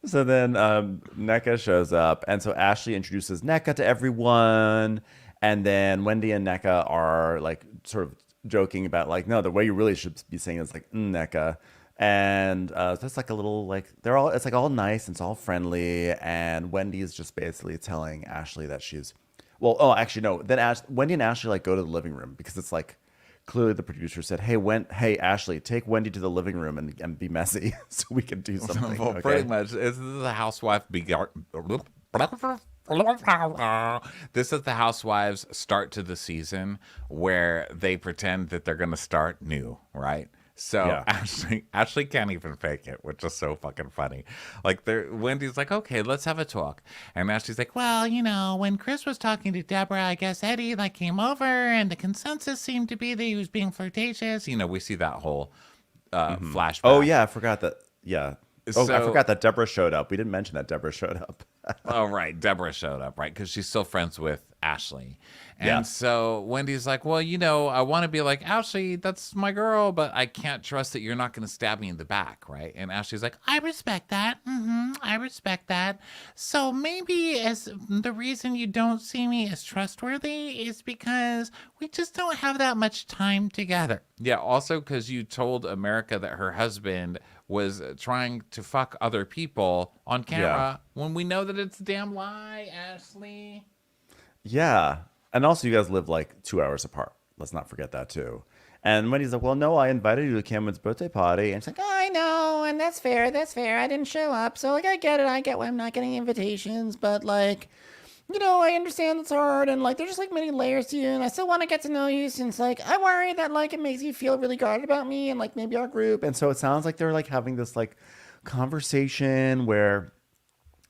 So then Nneka shows up, and so Ashley introduces Nneka to everyone, and then Wendy and Nneka are like sort of joking about like, no, the way you really should be saying it is like Nneka, and so it's like a little like it's like all nice and it's all friendly, and Wendy is just basically telling Ashley that she's actually no, then Wendy and Ashley like go to the living room because it's like. Clearly, the producer said, "Hey, Ashley, take Wendy to the living room and be messy, so we can do something." Well, okay? pretty much. This is the housewife This is the housewives start to the season where they pretend that they're going to start new, right? So yeah. Ashley can't even fake it, which is so fucking funny. Like Wendy's like, okay, let's have a talk. And Ashley's like, well, you know, when Chris was talking to Deborah, I guess Eddie like came over and the consensus seemed to be that he was being flirtatious. you know, we see that whole flashback. Oh yeah, I forgot that. Yeah. Oh, I So- forgot that Deborah showed up. We didn't mention that Deborah showed up. Oh, right. Deborah showed up, right? Because she's still friends with Ashley. And Yeah. so Wendy's like, well, I want to be like, Ashley, that's my girl, but I can't trust that you're not going to stab me in the back, right? And Ashley's like, I respect that. I respect that. So maybe as the reason you don't see me as trustworthy is because we just don't have that much time together. yeah, also because you told America that her husband was trying to fuck other people on camera when we know that it's a damn lie, Ashley. Yeah. And also, you guys live like 2 hours apart. Let's not forget that, too. And Wendy's like, well, no, I invited you to Cameron's birthday party. And she's like, I know, and that's fair. I didn't show up. So, like, I get it. I get why I'm not getting invitations. But, like, I understand it's hard. And, like, there's just, like, many layers to you. And I still want to get to know you since, like, I worry that, like, it makes you feel really guarded about me and, like, maybe our group. and so it sounds like they're like having this like conversation where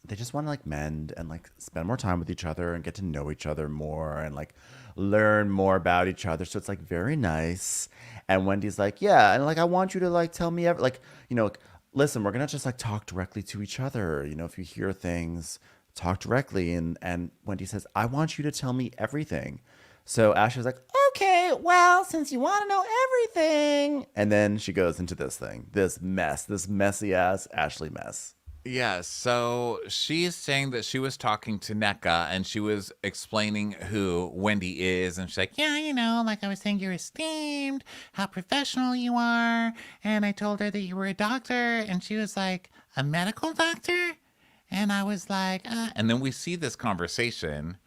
they just want to like mend and like spend more time with each other and get to know each other more and like learn more about each other. So it's like very nice. And Wendy's like, yeah, and like I want you to like tell me like, like, listen, we're gonna just like talk directly to each other. If you hear things, talk directly. And Wendy says, I want you to tell me everything. So Ashley's like, Okay, well, since you want to know everything. and then she goes into this thing, this mess, this messy ass Ashley mess. Yeah, so she's saying that she was talking to Nneka and she was explaining who Wendy is. And she's like, Yeah, like I was saying, you're esteemed, how professional you are. And I told her that you were a doctor. And she was like, a medical doctor? And I was like, and then we see this conversation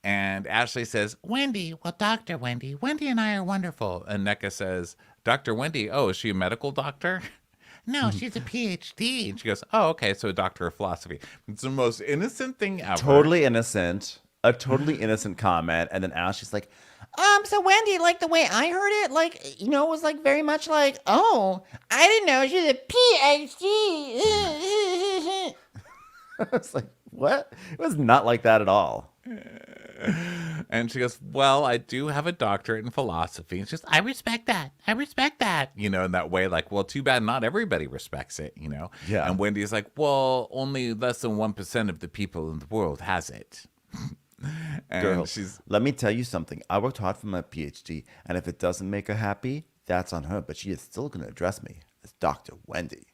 and Ashley says, Wendy, well, Dr. Wendy and I are wonderful. and Nneka says, Dr. Wendy, oh, is she a medical doctor? No, she's a PhD. And she goes, oh, okay, so a doctor of philosophy. It's the most innocent thing ever. Totally innocent, a totally innocent comment. And then Ashley's like, So Wendy, like the way I heard it, like, it was like very much like, oh, I didn't know she was a PhD. it's like, what? It was not like that at all. And she goes, well, I do have a doctorate in philosophy. And she's just, I respect that. I respect that. in that way, like, well, too bad not everybody respects it, Yeah. And Wendy's like, well, only less than 1% of the people in the world has it. And Girl, she's let me tell you something. I worked hard for my PhD, and if it doesn't make her happy, that's on her. But she is still going to address me as Dr. Wendy.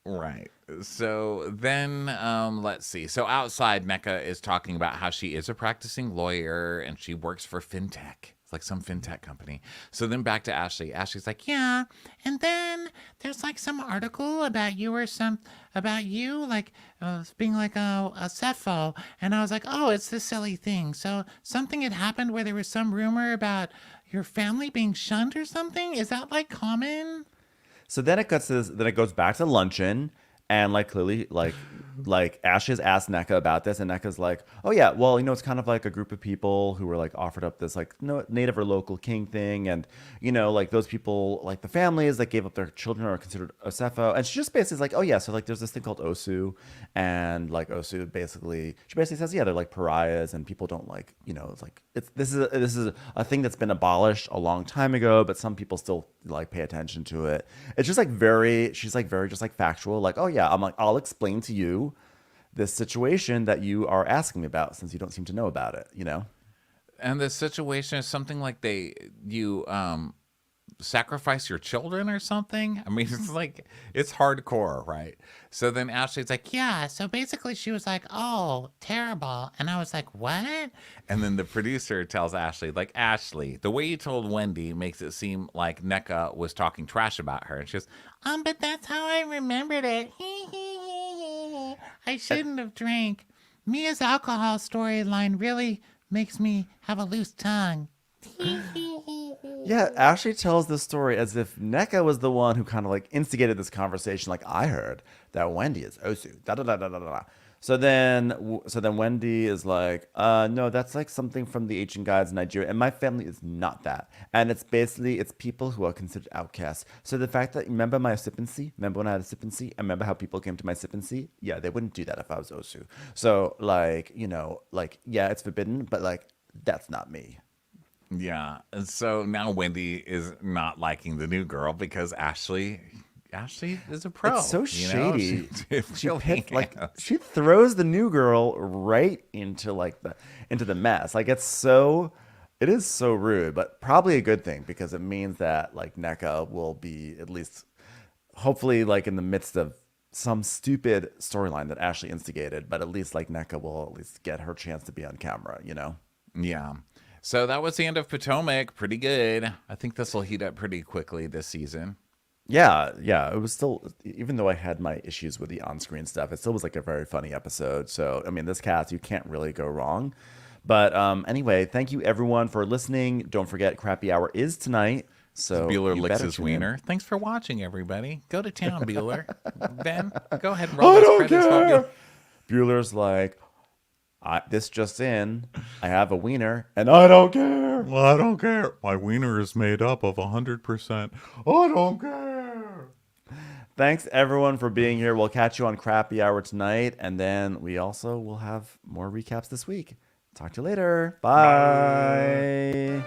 right. So then, let's see. So outside, Nneka is talking about how she is a practicing lawyer and she works for fintech. It's like some fintech company. So then back to Ashley. Ashley's like, Yeah. And then there's like some article about you like being like a Cepho. And I was like, oh, it's this silly thing. So something had happened where there was some rumor about your family being shunned or something. Is that like common? So then it goes back to luncheon, and like clearly like Ashley's asked Nneka about this, and Nneka's like, oh yeah, well, it's kind of like a group of people who were like offered up this like native or local king thing, and like those people, like the families that gave up their children are considered Osefo. And she just basically is like, oh yeah, so like there's this thing called Osu, and like Osu she basically says, yeah, they're like pariahs and people don't like, it's like this is a thing that's been abolished a long time ago, but some people still like pay attention to it. It's just like she's like very just like factual, like, oh yeah, I'm like, I'll explain to you this situation that you are asking me about since you don't seem to know about it, and the situation is something like you sacrifice your children or something. I mean, it's like, it's hardcore, right? So then Ashley's like, Yeah. So basically she was like, oh, terrible. And I was like, what? and then the producer tells Ashley, like, Ashley, the way you told Wendy makes it seem like Nneka was talking trash about her. And she goes, But that's how I remembered it. I shouldn't have drank. Mia's alcohol storyline really makes me have a loose tongue. Yeah, Ashley tells this story as if Nneka was the one who kind of like instigated this conversation. Like, I heard that Wendy is Osu. Da da da da da da. So then Wendy is like, no, that's like something from the ancient gods in Nigeria, and my family is not that. And it's people who are considered outcasts. So the fact that, remember my occupancy? Remember when I had a occupancy? And remember how people came to my occupancy? Yeah, they wouldn't do that if I was Osu. So like, yeah, it's forbidden, but like, that's not me. yeah. And so now Wendy is not liking the new girl because Ashley Ashley is a pro. It's so you know? shady. She really Hit, like is. she throws the new girl right into the mess. Like it is so rude, but probably a good thing because it means that like Nneka will be at least hopefully like in the midst of some stupid storyline that Ashley instigated, but at least like Nneka will at least get her chance to be on camera, you know? Yeah. So that was the end of Potomac. Pretty good. I think this will heat up pretty quickly this season. Yeah, yeah. It was still, even though I had my issues with the on-screen stuff, it still was like a very funny episode. So, I mean, this cast, you can't really go wrong. But anyway, thank you everyone for listening. Don't forget, Crappy Hour is tonight. So Bueller you licks better his tune in. wiener. Thanks for watching, everybody. Go to town, Bueller. Ben, go ahead and roll I those don't credits while care. Bueller- Bueller's like, this just in. I have a wiener, and I don't care. Well, I don't care. My wiener is made up of 100%. I don't care. Thanks everyone for being here. We'll catch you on Crappy Hour tonight, and then we also will have more recaps this week. Talk to you later. Bye.